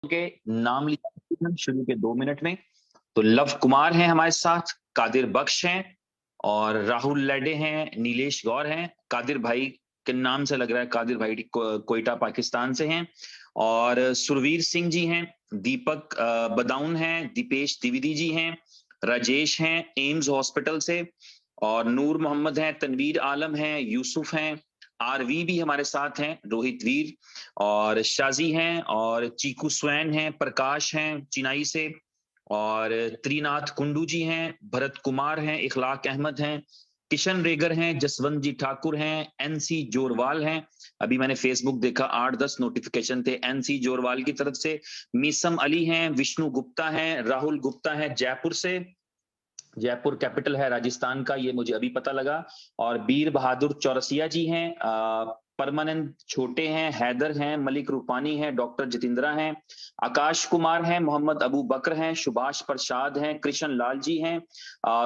के नाम लिया शुरू के 2 मिनट में। तो लव कुमार हैं हमारे साथ, कादिर बख्श हैं और राहुल लेडे हैं, नीलेश गौर हैं। कादिर भाई के नाम से लग रहा है कादिर भाई कोयटा पाकिस्तान से हैं। और सुरवीर सिंह जी हैं, दीपक बदाऊन हैं, दीपेश द्विवेदी जी हैं, राजेश हैं एम्स हॉस्पिटल से, और नूर मोहम्मद हैं, तनवीर आलम हैं, यूसुफ हैं, आरवी भी हमारे साथ हैं, रोहित वीर और शाजी हैं, और चीकू स्वैन हैं, प्रकाश हैं चिनाई से, और त्रिनाथ कुंडू जी हैं, भरत कुमार हैं, इखलाक अहमद हैं, किशन रेगर हैं, जसवंत जी ठाकुर हैं, एनसी जोरवाल हैं। अभी मैंने फेसबुक देखा 8-10 नोटिफिकेशन थे एनसी जोरवाल की तरफ से। मीसम अली हैं, विष्णु गुप्ता हैं, राहुल गुप्ता हैं जयपुर से, जयपुर कैपिटल है राजस्थान का, ये मुझे अभी पता लगा। और बीर बहादुर चौरसिया जी हैं, परमानंद छोटे हैं, हैदर हैं, मलिक रूपानी हैं, डॉक्टर जितेंद्रा हैं, आकाश कुमार हैं, मोहम्मद अबू बकर हैं, सुभाष प्रसाद हैं, कृष्ण लाल जी हैं,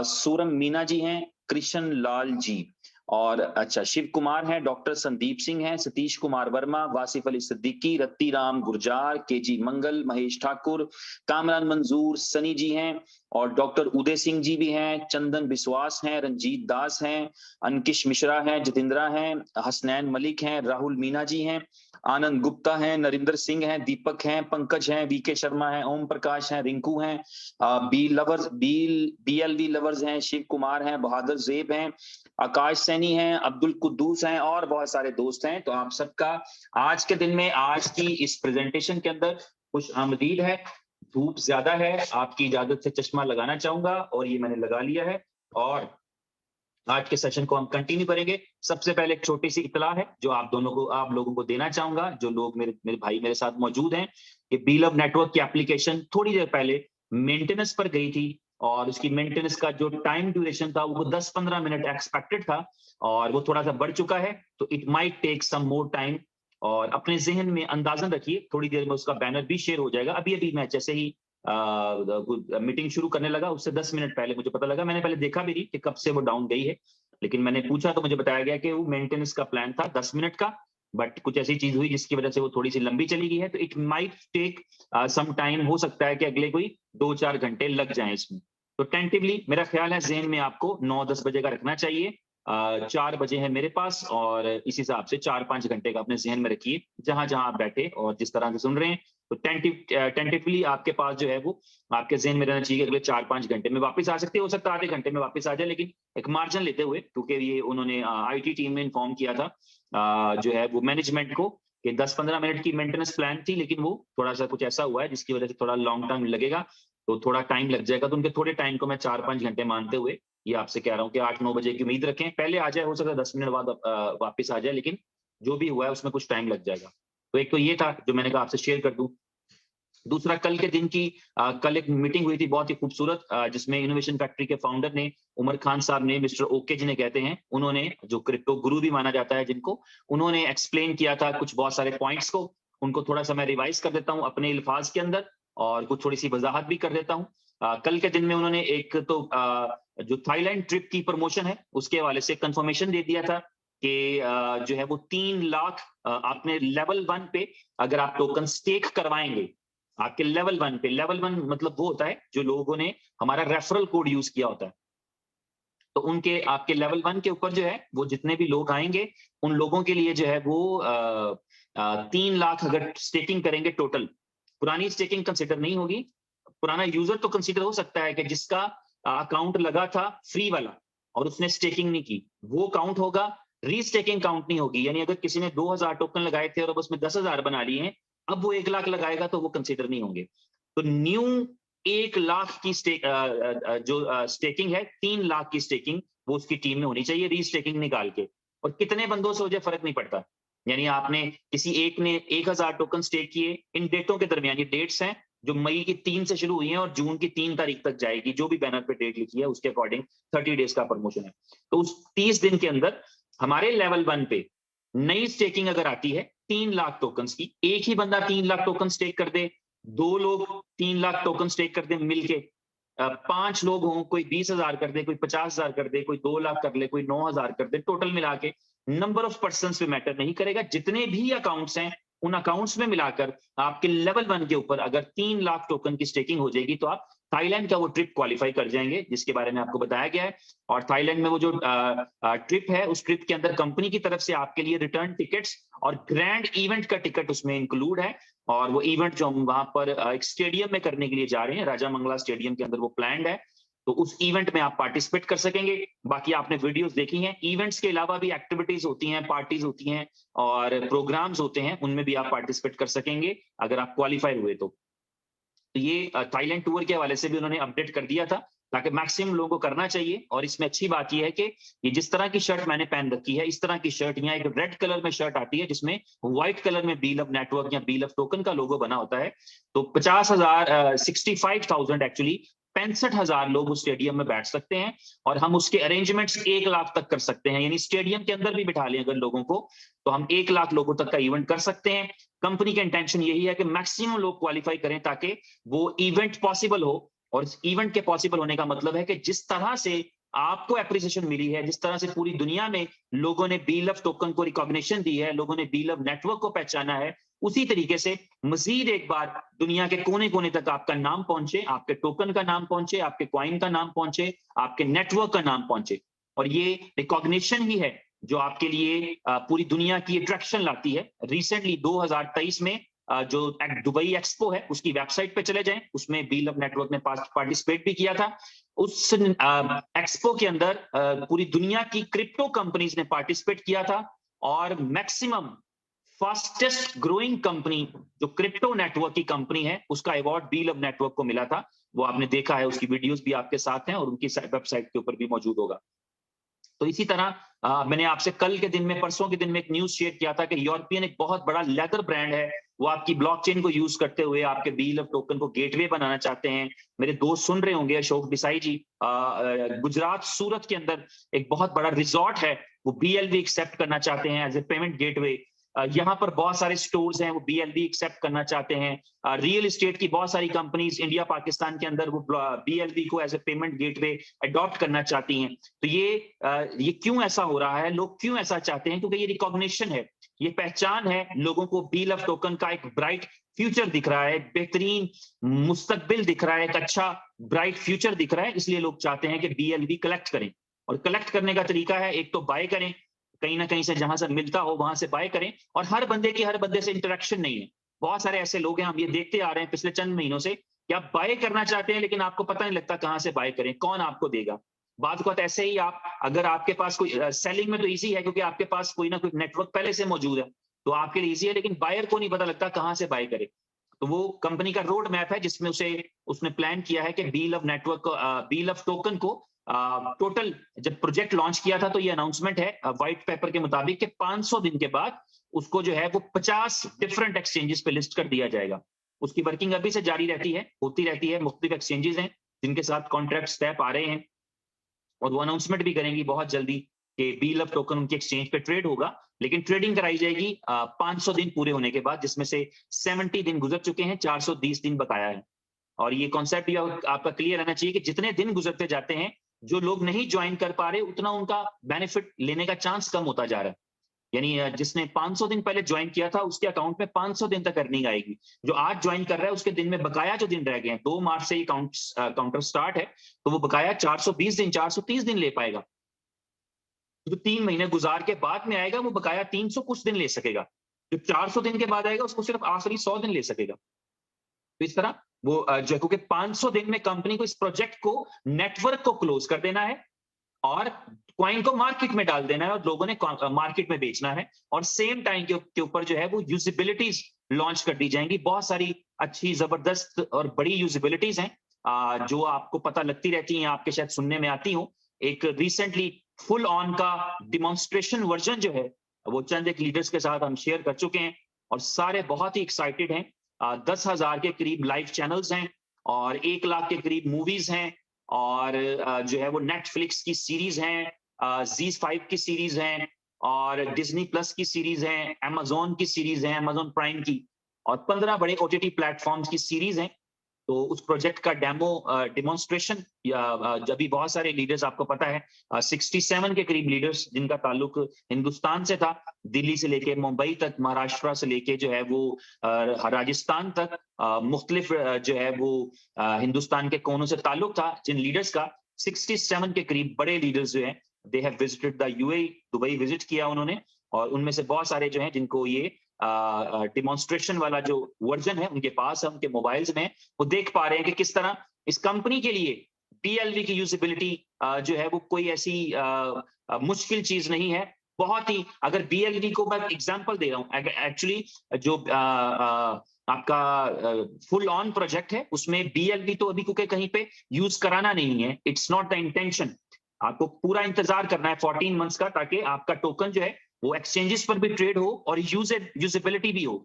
सूरम मीना जी हैं, कृष्ण लाल जी, और अच्छा शिव कुमार हैं, डॉक्टर संदीप सिंह हैं, सतीश कुमार वर्मा, वासिफ अली सिद्दीकी, रत्ती राम गुर्जार, केजी मंगल, महेश ठाकुर, कामरान मंजूर, सनी जी हैं, और डॉक्टर उदय सिंह जी भी हैं, चंदन विश्वास हैं, रंजीत दास हैं, अंकिश मिश्रा हैं, जितेंद्रा हैं, हसनैन मलिक हैं, राहुल मीना जी हैं, आनंद गुप्ता हैं, नरिंदर सिंह हैं, दीपक हैं, पंकज हैं, वीके शर्मा हैं, ओम प्रकाश हैं, रिंकू हैं, बीएलवी लवर्स हैं, शिव कुमार हैं, बहादुर जेब हैं, आकाश सैनी हैं, अब्दुल कुद्दूस हैं, और बहुत सारे दोस्त हैं। तो आप सबका आज के दिन में, आज की इस प्रेजेंटेशन के अंदर खुश आमदीद है। धूप ज्यादा है, आपकी इजाजत से चश्मा लगाना चाहूंगा और ये मैंने लगा लिया है, और आज के सेशन को हम कंटिन्यू करेंगे। सबसे पहले एक छोटी सी इतला है जो आप लोगों को देना चाहूंगा, जो लोग मेरे भाई मेरे साथ मौजूद हैं, कि बीलव नेटवर्क की एप्लीकेशन थोड़ी देर पहले मेंटेनेंस पर गई थी, और उसकी मेंटेनेंस का जो टाइम ड्यूरेशन था वो 10-15 मिनट एक्सपेक्टेड था, और वो थोड़ा सा बढ़ चुका है। तो it might take some more time, और अपने जहन में अंदाजन रखिए थोड़ी देर में उसका बैनर भी शेयर हो जाएगा। अभी अभी मैं जैसे ही मीटिंग शुरू करने लगा उससे 10 मिनट पहले मुझे पता लगा, मैंने पहले देखा भी नहीं कि कब से वो डाउन गई है, लेकिन मैंने पूछा तो मुझे बताया गया कि वो मेंटेनेंस का प्लान था 10 मिनट का, बट कुछ ऐसी चीज हुई जिसकी वजह से वो थोड़ी सी लंबी चली गई है। तो it might take some time, हो सकता है कि अगले कोई 2-4 घंटे लग जाए इसमें। तो टेंटिवली मेरा ख्याल है जहन में आपको 9-10 बजे का रखना चाहिए। 4 बजे है मेरे पास, और इस हिसाब से 4-5 घंटे का अपने जहन में रखिए जहां जहां आप बैठे और जिस तरह से सुन रहे हैं। तो टेंटिवली आपके पास जो है वो आपके जहन में रहना चाहिए अगले 4-5 घंटे में वापस आ सकते हो सकता है आधे घंटे में वापस आ जाए, लेकिन एक मार्जिन लेते हुए, क्योंकि ये उन्होंने आईटी टीम ने इन्फॉर्म किया था जो है वो मैनेजमेंट को, कि 10-15 मिनट की मेंटेनेंस प्लान थी, लेकिन वो थोड़ा सा कुछ ऐसा हुआ है जिसकी वजह से थोड़ा लॉन्ग टर्म लगेगा, तो थोड़ा टाइम लग जाएगा। तो उनके थोड़े टाइम को मैं 4-5 घंटे मानते हुए ये आपसे कह रहा हूँ कि 8-9 बजे की उम्मीद रखें। पहले आ जाए, हो सकता है 10 मिनट बाद वापस आ जाए, लेकिन जो भी हुआ है उसमें कुछ टाइम लग जाएगा। तो एक तो ये था जो मैंने कहा आपसे शेयर कर दूं। दूसरा, कल के दिन की कल एक मीटिंग हुई थी बहुत ही खूबसूरत, जिसमें इनोवेशन फैक्ट्री के फाउंडर ने, उमर खान साहब ने, मिस्टर ओके जिन्हें कहते हैं, उन्होंने, जो क्रिप्टो गुरु भी माना जाता है जिनको, उन्होंने एक्सप्लेन किया था कुछ बहुत सारे पॉइंट्स को। उनको थोड़ा सा मैं रिवाइज कर देता हूं अपने अल्फाज के अंदर, और कुछ थोड़ी सी वजाहत भी कर देता हूं। कल के दिन में उन्होंने एक तो जो थाईलैंड ट्रिप की प्रमोशन है उसके हवाले से कंफर्मेशन दे दिया था कि जो है वो 3 लाख आपने लेवल 1 पे अगर आप टोकन स्टेक करवाएंगे, आपके लेवल 1 पे, लेवल 1 मतलब वो होता है जो लोगों ने हमारा रेफरल कोड यूज किया होता है, तो उनके आपके लेवल 1 के ऊपर जो है वो जितने भी लोग आएंगे उन लोगों के लिए जो है वो 3 लाख अगर स्टेकिंग करेंगे टोटल, पुरानी स्टेकिंग कंसिडर नहीं होगी। पुराना यूजर तो कंसिडर हो सकता है कि जिसका अकाउंट लगा था फ्री वाला और उसने स्टेकिंग नहीं की, वो काउंट होगा, रीस्टेकिंग काउंट नहीं होगी। यानी अगर किसी ने 2000 टोकन लगाए थे और अब उसमें 10,000 बना लिए हैं, अब वो 1 लाख लगाएगा तो वो कंसिडर नहीं होंगे। तो न्यू 1 लाख की जो स्टेकिंग है, 3 लाख की स्टेकिंग वो उसकी टीम में होनी चाहिए, रीस्टेकिंग निकाल के। और कितने बंदों से हो जाए फर्क नहीं पड़ता, यानी आपने किसी एक ने 1000 टोकन स्टेक किए इन डेटों के दरमियान, ये डेट्स हैं जो मई की 3 से शुरू हुई है और जून की 3 तारीख तक जाएगी, जो भी बैनर पे डेट लिखी है उसके अकॉर्डिंग 30 डेज का प्रमोशन है। तो उस 30 दिन के अंदर हमारे लेवल 1 पे नई स्टेकिंग अगर आती है 3 लाख टोकन की, एक ही बंदा 3 लाख टोकन स्टेक कर दे, 2 लोग 3 लाख टोकन स्टेक कर दे मिलके, 5 लोग हों, कोई 20,000 कर दे, कोई 50,000 कर दे, कोई 2 लाख कर ले, कोई 9,000 कर दे, टोटल मिला के नंबर ऑफ पर्सन पे मैटर नहीं करेगा, जितने भी अकाउंट्स हैं उन अकाउंट्स में मिलाकर आपके लेवल 1 के ऊपर अगर 3 लाख टोकन की स्टेकिंग हो जाएगी तो आप थाईलैंड का वो ट्रिप क्वालिफाई कर जाएंगे, जिसके बारे में आपको बताया गया है। और थाईलैंड में वो जो ट्रिप है, उस ट्रिप के अंदर कंपनी की तरफ से आपके लिए रिटर्न टिकट्स और ग्रैंड इवेंट का टिकट उसमें इंक्लूड है। और वो इवेंट जो हम वहां पर एक स्टेडियम में करने के लिए जा रहे हैं, राजा मंगला स्टेडियम के अंदर वो प्लान्ड है, तो उस इवेंट में आप पार्टिसिपेट कर सकेंगे। बाकी आपने वीडियोस देखी हैं, इवेंट्स के अलावा भी एक्टिविटीज होती हैं, पार्टीज होती हैं और प्रोग्राम्स होते हैं, उनमें भी आप पार्टिसिपेट कर सकेंगे अगर आप क्वालिफाई हुए तो। ये थाईलैंड टूर के हवाले से भी उन्होंने अपडेट कर दिया था, ताकि मैक्सिमम लोगों को करना चाहिए। और इसमें अच्छी बात यह है कि ये जिस तरह की शर्ट मैंने पहन रखी है, इस तरह की शर्ट, यहाँ एक रेड कलर में शर्ट आती है जिसमें व्हाइट कलर में बी लव नेटवर्क या बी लव टोकन का लोगो बना होता है। तो 50,000 65,000 एक्चुअली 65,000 लोग उस स्टेडियम में बैठ सकते हैं और हम उसके अरेंजमेंट्स 1 लाख तक कर सकते हैं। यानी स्टेडियम के अंदर भी बिठा लें अगर लोगों को, तो हम 1 लाख लोगों तक का इवेंट कर सकते हैं। कंपनी का इंटेंशन यही है कि मैक्सिमम लोग क्वालिफाई करें ताकि वो इवेंट पॉसिबल हो। और इस इवेंट के पॉसिबल होने का मतलब है कि जिस तरह से आपको एप्रिसिएशन मिली है, जिस तरह से पूरी दुनिया में लोगों ने बी लव टोकन को रिकॉग्निशन दी है, लोगों ने बी लव नेटवर्क को पहचाना है, उसी तरीके से मजीद एक बार दुनिया के कोने कोने तक आपका नाम पहुंचे, आपके टोकन का नाम पहुंचे, आपके कॉइन का नाम पहुंचे, आपके नेटवर्क का नाम पहुंचे। और ये रिकॉग्निशन ही है जो आपके लिए पूरी दुनिया की अट्रैक्शन लाती है। रिसेंटली 2023 में जो दुबई एक्सपो है, उसकी वेबसाइट पे चले जाएं, उसमें बी लव नेटवर्क ने पार्टिसिपेट भी किया था। उस एक्सपो के अंदर पूरी दुनिया की क्रिप्टो कंपनीज ने पार्टिसिपेट किया था और मैक्सिमम फास्टेस्ट ग्रोइंग कंपनी जो क्रिप्टो नेटवर्क की कंपनी है, उसका अवार्ड बी लव नेटवर्क को मिला था। वो आपने देखा है, उसकी वीडियोस भी आपके साथ हैं और उनकी वेबसाइट के ऊपर भी मौजूद होगा। तो इसी तरह मैंने आपसे कल के दिन में, परसों के दिन में एक न्यूज शेयर किया था कि यूरोपियन एक बहुत बड़ा लेदर ब्रांड है, वो आपकी ब्लॉकचेन को यूज करते हुए आपके बी लव टोकन को गेटवे बनाना चाहते हैं। मेरे दोस्त सुन रहे होंगे, अशोक बिसाई जी, गुजरात सूरत के अंदर एक बहुत बड़ा रिजॉर्ट है, वो BLV एक्सेप्ट करना चाहते हैं एज ए पेमेंट गेटवे। यहाँ पर बहुत सारे स्टोर्स हैं, वो BLV एक्सेप्ट करना चाहते हैं। रियल एस्टेट की बहुत सारी कंपनीज इंडिया पाकिस्तान के अंदर वो BLV को as a payment gateway adopt करना चाहती हैं। तो ये क्यों ऐसा हो रहा है, लोग क्यों ऐसा चाहते हैं? क्योंकि ये रिकॉग्निशन है, ये पहचान है, लोगों को बी लव टोकन का एक ब्राइट फ्यूचर दिख रहा है, बेहतरीन मुस्तकबिल दिख रहा है, एक अच्छा ब्राइट फ्यूचर दिख रहा है, इसलिए लोग चाहते हैं कि BLV कलेक्ट करें। और कलेक्ट करने का तरीका है, एक तो बाय करें, कहीं ना कहीं से जहां से मिलता हो वहां से बाय करें। और हर बंदे से इंटरेक्शन नहीं है। बहुत सारे ऐसे लोग हैं, हम ये देखते आ रहे हैं पिछले चंद महीनों से, कि आप बाय करना चाहते हैं लेकिन आपको पता नहीं लगता कहां से बाय करें, कौन आपको देगा। बात ऐसे ही, आप अगर आपके पास कोई सेलिंग में तो इजी है क्योंकि आपके पास कोई ना कोई नेटवर्क पहले से मौजूद है, तो आपके लिए इजी है, लेकिन बायर को नहीं पता लगता कहां से बाय करे। तो वो कंपनी का रोड मैप है जिसमें उसने प्लान किया है कि B love network, B love token को टोटल जब प्रोजेक्ट लॉन्च किया था तो ये अनाउंसमेंट है व्हाइट पेपर के मुताबिक कि 500 दिन के बाद उसको जो है वो 50 डिफरेंट एक्सचेंजेस पे लिस्ट कर दिया जाएगा। उसकी वर्किंग अभी से जारी रहती है, होती रहती है। मुख्तलिफ एक्सचेंजेस हैं जिनके साथ कॉन्ट्रैक्ट स्टेप आ रहे हैं और वो अनाउंसमेंट भी करेंगी बहुत जल्दी कि बी लव टोकन उनके एक्सचेंज पे ट्रेड होगा। लेकिन ट्रेडिंग कराई जाएगी 500 दिन पूरे होने के बाद, जिसमें से 70 दिन गुजर चुके हैं, 420 दिन बकाया है। और ये कॉन्सेप्ट भी आपका क्लियर रहना चाहिए कि जितने दिन गुजरते जाते हैं, जो लोग नहीं ज्वाइन कर पा रहे, उतना उनका बेनिफिट लेने का चांस कम होता जा रहा है। यानी जिसने 500 दिन पहले ज्वाइन किया था उसके अकाउंट में 500 दिन तक अर्निंग आएगी। जो आज ज्वाइन कर रहा है उसके दिन में बकाया जो दिन रह गए हैं, 2 मार्च से ये काउंटर स्टार्ट है, तो वो बकाया 420 दिन 430 दिन ले पाएगा। जो 3 महीने गुजार के बाद में आएगा वो बकाया 300 कुछ दिन ले सकेगा। जो 400 दिन के बाद आएगा उसको सिर्फ आखिरी 100 दिन ले सकेगा। तो इस तरह वो जो, क्योंकि 500 दिन में कंपनी को इस प्रोजेक्ट को, नेटवर्क को क्लोज कर देना है और कॉइन को मार्केट में डाल देना है और लोगों ने मार्केट में बेचना है। और सेम टाइम के ऊपर जो है वो यूजिबिलिटीज लॉन्च कर दी जाएंगी। बहुत सारी अच्छी जबरदस्त और बड़ी यूजिबिलिटीज हैं जो आपको पता लगती रहती हैं, आपके शायद सुनने में आती हो। एक रिसेंटली फुल ऑन का डिमॉन्स्ट्रेशन वर्जन जो है वो चंद एक लीडर्स के साथ हम शेयर कर चुके हैं और सारे बहुत ही एक्साइटेड हैं। 10,000 के करीब लाइव चैनल्स हैं और 1 लाख के करीब मूवीज हैं और जो है वो नेटफ्लिक्स की सीरीज हैं, Z5 की सीरीज हैं और डिज्नी प्लस की सीरीज हैं, अमेजोन की सीरीज हैं, अमेजोन प्राइम की, और 15 बड़े OTT प्लेटफॉर्म्स की सीरीज हैं। तो उस प्रोजेक्ट का डेमोन्स्ट्रेशन या जब भी बहुत सारे लीडर्स, आपको पता है 67 के करीब लीडर्स जिनका ताल्लुक हिंदुस्तान से था, दिल्ली से लेके मुंबई तक, महाराष्ट्र से लेके जो है वो राजस्थान तक, मुख्तलिफ जो है वो हिंदुस्तान के कोनों से ताल्लुक था जिन लीडर्स का। 67 के करीब बड़े लीडर्स जो हैं, they have visited the UAE, Dubai visit किया उन्होंने, और उनमें से बहुत सारे जो हैं जिनको ये डिमॉन्स्ट्रेशन वाला जो वर्जन है उनके पास है, उनके मोबाइल्स में, वो देख पा रहे हैं कि किस तरह इस कंपनी के लिए बीएलवी की यूजिबिलिटी जो है वो कोई ऐसी मुश्किल चीज नहीं है। बहुत ही, अगर बीएलवी को मैं एग्जांपल दे रहा हूँ, एक्चुअली जो आपका फुल ऑन प्रोजेक्ट है उसमें बीएलवी तो अभी क्योंकि कहीं पे यूज कराना नहीं है, इट्स नॉट द इंटेंशन। आपको पूरा इंतजार करना है 14 मंथ्स का, ताकि आपका टोकन जो है वो एक्सचेंजेस पर भी ट्रेड हो और यूजेबिलिटी भी हो।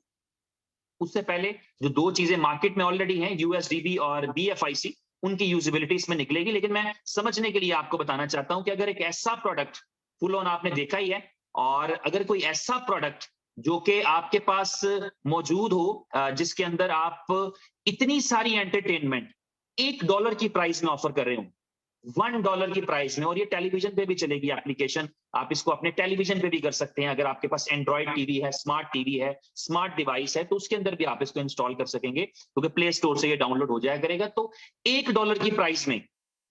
उससे पहले जो दो चीजें मार्केट में ऑलरेडी हैं, यूएसडीबी और बीएफआईसी, उनकी यूजिबिलिटी इसमें निकलेगी। लेकिन मैं समझने के लिए आपको बताना चाहता हूं कि अगर एक ऐसा प्रोडक्ट फुल ऑन आपने देखा ही है, और अगर कोई ऐसा प्रोडक्ट जो कि आपके पास मौजूद हो, जिसके अंदर आप इतनी सारी एंटरटेनमेंट $1 की प्राइस में ऑफर कर रहे हो, $1 की प्राइस में, और ये टेलीविजन पे भी चलेगी एप्लीकेशन, आप इसको अपने टेलीविजन पे भी कर सकते हैं। अगर आपके पास एंड्रॉइड टीवी है, स्मार्ट टीवी है, स्मार्ट डिवाइस है, तो उसके अंदर भी आप इसको इंस्टॉल कर सकेंगे, क्योंकि प्ले स्टोर से ये डाउनलोड हो जाया करेगा। तो $1 की प्राइस में,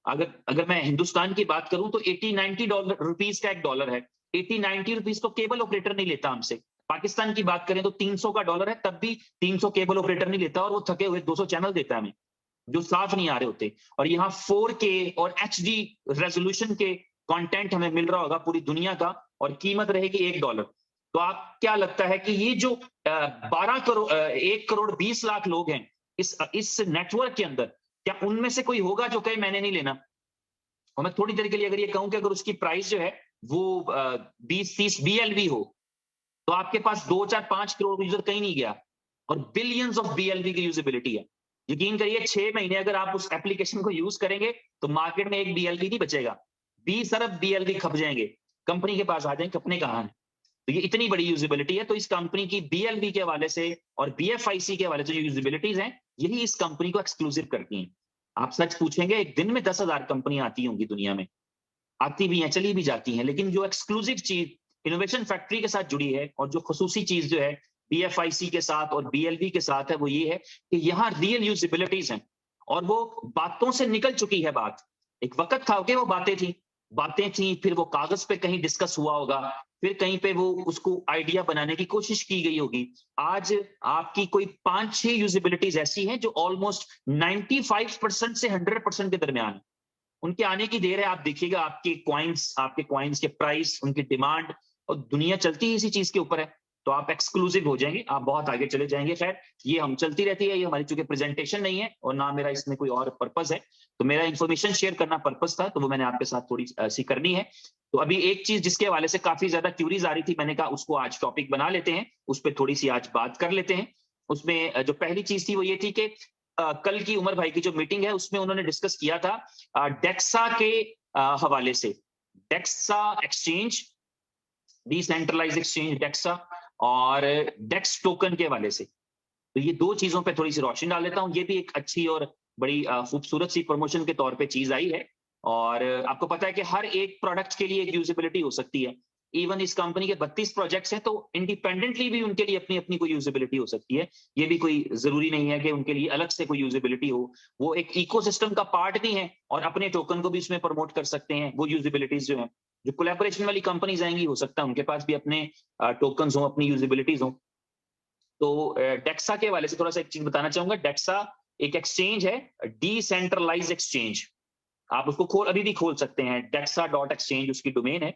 अगर अगर मैं हिंदुस्तान की बात करूं तो 80-90 रुपीज का $1 है। 80-90 रुपीज तो केबल ऑपरेटर नहीं लेता हमसे। पाकिस्तान की बात करें तो 300 का डॉलर है, तब भी 300 केबल ऑपरेटर नहीं लेता, और वो थके हुए 200 चैनल देता है हमें, जो साफ नहीं आ रहे होते। और यहाँ 4K और HD रेजोल्यूशन के कंटेंट हमें मिल रहा होगा पूरी दुनिया का, और कीमत रहेगी $1। तो आप क्या लगता है कि ये जो 1 करोड़ 20 लाख लोग हैं इस नेटवर्क के अंदर, क्या उनमें से कोई होगा जो कहे मैंने नहीं लेना? और मैं थोड़ी देर के लिए अगर ये कहूं कि अगर उसकी प्राइस जो है वो 20-30 BLV हो, तो आपके पास 2-4-5 करोड़ यूजर कहीं नहीं गया, और बिलियंस ऑफ BLV की यूजिबिलिटी है। यकीन करिए 6 महीने अगर आप उस एप्लीकेशन को यूज करेंगे तो मार्केट में एक BLV नहीं बचेगा, 20 अरब BLV खप जाएंगे, कंपनी के पास आ जाएंगे, अपने कहां है। तो ये इतनी बड़ी यूजिबिलिटी है। तो इस कंपनी की BLV के हवाले से और BFIC के हवाले से जो यूजिबिलिटीज हैं, यही इस कंपनी को एक्सक्लूसिव करती हैं। आप सच पूछेंगे, एक दिन में 10,000 कंपनी आती होंगी दुनिया में, आती भी हैं, चली भी जाती हैं, लेकिन जो एक्सक्लूसिव चीज इनोवेशन फैक्ट्री के साथ जुड़ी है, और जो खसूसी चीज जो है BFIC के साथ और BLV के साथ है, वो ये है कि यहाँ रियल यूजिबिलिटीज हैं, और वो बातों से निकल चुकी है बात। एक वक्त था कि वो बातें थी, फिर वो कागज पे कहीं डिस्कस हुआ होगा, फिर कहीं पे वो उसको आइडिया बनाने की कोशिश की गई होगी। आज आपकी कोई 5-6 यूजिबिलिटीज ऐसी हैं जो ऑलमोस्ट 95% से 100% के दरमियान है। उनके आने की देर है। आप देखिएगा आपके कॉइन्स के प्राइस, उनकी डिमांड, और दुनिया चलती ही इसी चीज के ऊपर है। तो आप एक्सक्लूसिव हो जाएंगे, आप बहुत आगे चले जाएंगे। खैर, ये हम चलती रहती है, ये हमारी चूंकि प्रेजेंटेशन नहीं है और ना मेरा इसमें कोई और पर्पस है, तो मेरा इंफॉर्मेशन शेयर करना पर्पस था, तो वो मैंने आपके साथ थोड़ी सी करनी है। तो अभी एक चीज जिसके हवाले से काफी ज्यादा क्यूरीज आ रही थी, मैंने कहा उसको आज टॉपिक बना लेते हैं, उस पर थोड़ी सी आज बात कर लेते हैं। उसमें जो पहली चीज थी वो ये थी कि कल की उमर भाई की जो मीटिंग है उसमें उन्होंने डिस्कस किया था डेक्सा के हवाले से, DEXA exchange, decentralise exchange DEXA, और डेक्स टोकन के हवाले से। तो ये दो चीजों पे थोड़ी सी रोशनी डाल लेता हूँ। ये भी एक अच्छी और बड़ी खूबसूरत सी प्रमोशन के तौर पे चीज आई है, और आपको पता है कि हर एक प्रोडक्ट के लिए एक यूजिबिलिटी हो सकती है। इवन इस कंपनी के 32 प्रोजेक्ट्स हैं, तो इंडिपेंडेंटली भी उनके लिए अपनी अपनी कोई यूजिबिलिटी हो सकती है। ये भी कोई जरूरी नहीं है कि उनके लिए अलग से कोई यूजिबिलिटी हो, वो एक इकोसिस्टम का पार्ट भी है, और अपने टोकन को भी इसमें प्रमोट कर सकते हैं। वो यूजिबिलिटीज जो है, जो कोलैबोरेशन वाली कंपनीज आएंगी, हो सकता है उनके पास भी अपने टोकन हो, अपनी यूजिबिलिटीज हो। तो डेक्सा के हवाले से थोड़ा सा एक चीज बताना चाहूंगा। डेक्सा एक एक्सचेंज है, डिसेंट्रलाइज एक्सचेंज, आप उसको अभी भी खोल सकते हैं, dexa.exchange उसकी डोमेन है।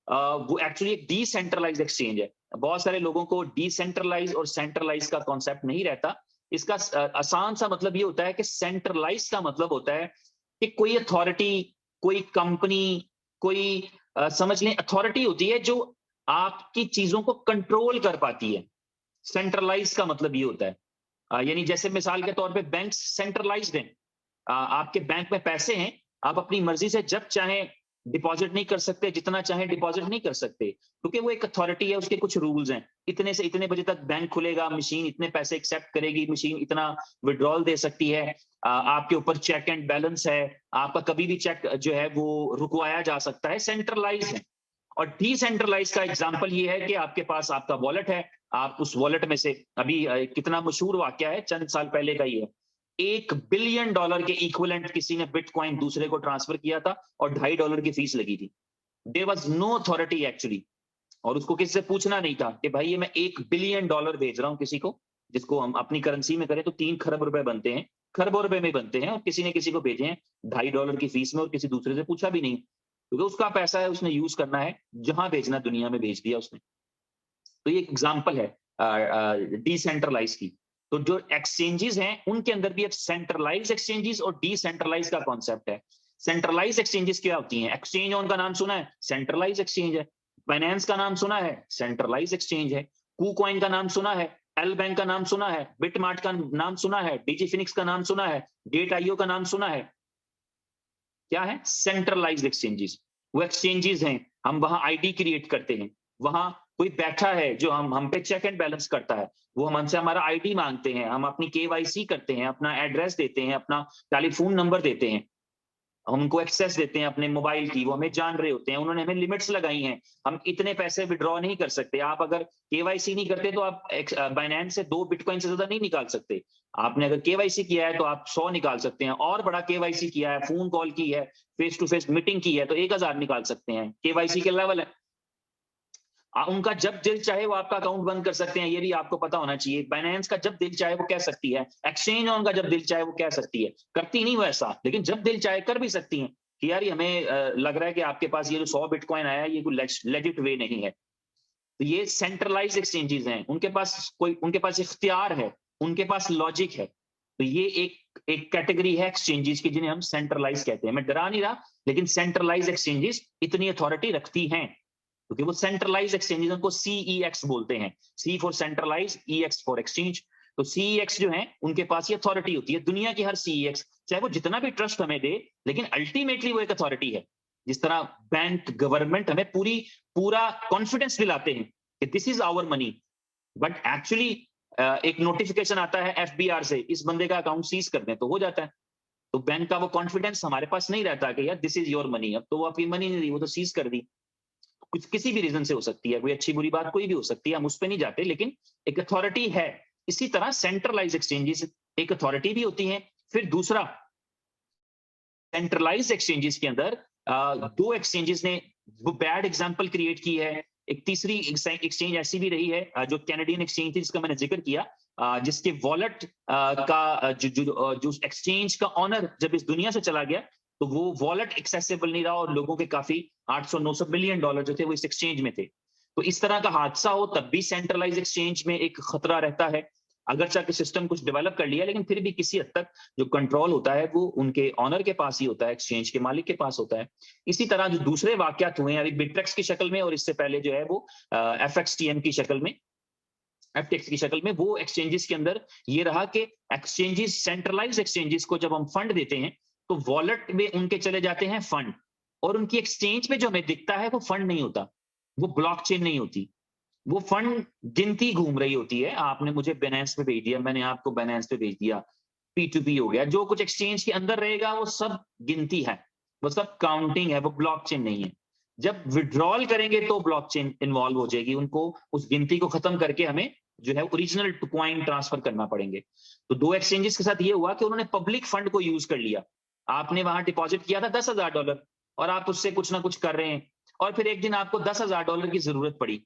वो एक्चुअली एक डिसेंट्रलाइज एक्सचेंज है। बहुत सारे लोगों को डिसेंट्रलाइज और सेंट्रलाइज का कॉन्सेप्ट नहीं रहता। इसका आसान सा मतलब ये होता है कि सेंट्रलाइज का मतलब होता है कि कोई अथॉरिटी, कोई कंपनी, कोई समझ लें अथॉरिटी होती है जो आपकी चीजों को कंट्रोल कर पाती है। सेंट्रलाइज का मतलब ये होता है, यानी जैसे मिसाल के तौर पे बैंक्स सेंट्रलाइज्ड हैं। आपके बैंक में पैसे हैं, आप अपनी मर्जी से जब चाहें डिपॉजिट नहीं कर सकते, जितना चाहे डिपॉजिट नहीं कर सकते, क्योंकि वो एक अथॉरिटी है, उसके कुछ रूल्स हैं। इतने से इतने बजे तक बैंक खुलेगा, मशीन इतने पैसे एक्सेप्ट करेगी, मशीन इतना विड्रॉल दे सकती है। आपके ऊपर चेक एंड बैलेंस है, आपका कभी भी चेक जो है वो रुकवाया जा सकता है, सेंट्रलाइज है। और डिसेंट्रलाइज का एग्जांपल ये है कि आपके पास आपका वॉलेट है, आप उस वॉलेट में से अभी कितना मशहूर वाकया है, चंद साल पहले का ही है, $1 बिलियन के इक्विवेलेंट किसी ने बिटकॉइन दूसरे को ट्रांसफर किया था और $2.5 की फीस लगी थी। There was no authority actually, और उसको किसी से पूछना नहीं था कि भाई ये मैं $1 बिलियन भेज रहा हूं किसी को, जिसको हम अपनी करेंसी में करें तो 3 खरब रुपए बनते हैं, खरबों रुपए में बनते हैं, और किसी ने किसी को भेजे हैं $2.5 की फीस में, और किसी दूसरे से पूछा भी नहीं, क्योंकि उसका पैसा है, उसने यूज करना है, जहां भेजना दुनिया में भेज दिया उसने। तो ये एग्जांपल है डिसेंट्रलाइज की। तो जो एक्सचेंजेस हैं उनके अंदर भी एक सेंट्रलाइज एक्सचेंजेस और डिसेंट्रलाइज का कॉन्सेप्ट है। सेंट्रलाइज एक्सचेंजेस क्या होती हैं? एक्सचेंज ऑन का नाम सुना है, सेंट्रलाइज एक्सचेंज है। फाइनेंस का नाम सुना है, सेंट्रलाइज एक्सचेंज है। कूकॉइन का नाम सुना है, एल बैंक का नाम सुना है, बिटमार्ट का नाम सुना है, डिजीफिनिक्स का नाम सुना है, डेट आईओ का नाम सुना है। क्या है? Centralised exchanges. वो एक्सचेंजेस हैं, हम वहां आईडी क्रिएट करते हैं, वहां कोई बैठा है जो हम पे चेक एंड बैलेंस करता है, वो हमसे हमारा आईडी मांगते हैं, हम अपनी केवाईसी करते हैं, अपना एड्रेस देते हैं, अपना टेलीफोन नंबर देते हैं, हम उनको एक्सेस देते हैं अपने मोबाइल की, वो हमें जान रहे होते हैं, उन्होंने हमें लिमिट्स लगाई हैं, हम इतने पैसे विड्रॉ नहीं कर सकते। आप अगर केवाईसी नहीं करते तो आप बाइनेंस से 2 बिटकॉइन से ज्यादा नहीं निकाल सकते। आपने अगर केवाईसी किया है तो आप 100 निकाल सकते हैं, और बड़ा केवाईसी किया है, फोन कॉल की है, फेस टू फेस मीटिंग की है, तो 1000 निकाल सकते हैं। केवाईसी के लेवल है। उनका जब दिल चाहे वो आपका अकाउंट बंद कर सकते हैं, ये भी आपको पता होना चाहिए। बाइनेंस का जब दिल चाहे वो कह सकती है, एक्सचेंज ऑन का जब दिल चाहे वो कह सकती है, करती नहीं वैसा, लेकिन जब दिल चाहे कर भी सकती हैं कि यार ये हमें लग रहा है कि आपके पास ये जो 100 बिटकॉइन आया है ये कोई लेजिट वे नहीं है। तो ये सेंट्रलाइज एक्सचेंजेस हैं, उनके पास इख्तियार है, उनके पास लॉजिक है। तो ये एक कैटेगरी है एक्सचेंजेस की जिन्हें हम सेंट्रलाइज कहते हैं। मैं डरा नहीं रहा, लेकिन सेंट्रलाइज एक्सचेंजेस इतनी अथॉरिटी रखती हैं क्योंकि वो सेंट्रलाइज एक्सचेंजेस, उनको सीईएक्स बोलते हैं, C for centralise, EX for exchange. तो सीईएक्स जो है उनके पास ये अथॉरिटी होती है। दुनिया की हर सीईएक्स चाहे वो जितना भी ट्रस्ट हमें दे, लेकिन अल्टीमेटली वो एक अथॉरिटी है। जिस तरह बैंक, गवर्नमेंट हमें पूरा कॉन्फिडेंस दिलाते हैं कि this is our money, but actually एक नोटिफिकेशन आता है एफबीआर से, इस बंदे का अकाउंट सीज कर दें, तो हो जाता है। तो बैंक का वो कॉन्फिडेंस हमारे पास नहीं रहता कि यार दिस इज योर मनी, अब तो वो आपकी मनी नहीं दी, वो तो सीज कर दी। कुछ किसी भी रीजन से हो सकती है, कोई अच्छी बुरी बात कोई भी हो सकती है, हम उस पर नहीं जाते, लेकिन एक अथॉरिटी है। इसी तरह सेंट्रलाइज एक्सचेंजेस एक अथॉरिटी भी होती है। फिर दूसरा, सेंट्रलाइज एक्सचेंजेस के अंदर दो एक्सचेंजेस ने वो बैड एग्जांपल क्रिएट की है। एक तीसरी एक्सचेंज ऐसी भी रही है जो कैनेडियन एक्सचेंज थी, जिसका मैंने जिक्र किया, जिसके वॉलेट का जो एक्सचेंज का ऑनर जब इस दुनिया से चला गया, तो वो वॉलेट एक्सेसिबल नहीं रहा और लोगों के काफी 800-900 मिलियन डॉलर जो थे वो इस एक्सचेंज में थे। तो इस तरह का हादसा हो तब भी सेंट्रलाइज एक्सचेंज में एक खतरा रहता है। अगर चाहे सिस्टम कुछ डेवलप कर लिया, लेकिन फिर भी किसी हद तक जो कंट्रोल होता है वो उनके ऑनर के पास ही होता है, एक्सचेंज के मालिक के पास होता है। इसी तरह जो दूसरे वाकयात हुए हैं अभी बिटरेक्स की शक्ल में, और इससे पहले जो है वो एफएक्सटीएम की शक्ल में, एफटीएक्स की शक्ल में, वो एक्सचेंजेस के अंदर ये रहा कि एक्सचेंजेस, सेंट्रलाइज एक्सचेंजेस को जब हम फंड देते हैं तो वॉलेट में उनके चले जाते हैं फंड, और उनकी एक्सचेंज में जो हमें दिखता है वो फंड नहीं होता, वो ब्लॉकचेन नहीं होती, वो फंड गिनती घूम रही होती है। आपने मुझे बाइनेंस पे भेज दिया, मैंने आपको बाइनेंस पे भेज दिया, P2P हो गया। जो कुछ एक्सचेंज के अंदर रहेगा वो सब गिनती है, वो सब काउंटिंग है, वो ब्लॉकचेन नहीं है। जब विड्रॉल करेंगे तो ब्लॉकचेन इन्वॉल्व हो जाएगी, उनको उस गिनती को खत्म करके हमें जो है ओरिजिनल कॉइन ट्रांसफर करना पड़ेंगे। तो दो एक्सचेंजेस के साथ ये हुआ कि उन्होंने पब्लिक फंड को यूज कर लिया। आपने वहां डिपॉजिट किया था $10,000 और आप उससे कुछ ना कुछ कर रहे हैं, और फिर एक दिन आपको $10,000 की जरूरत पड़ी।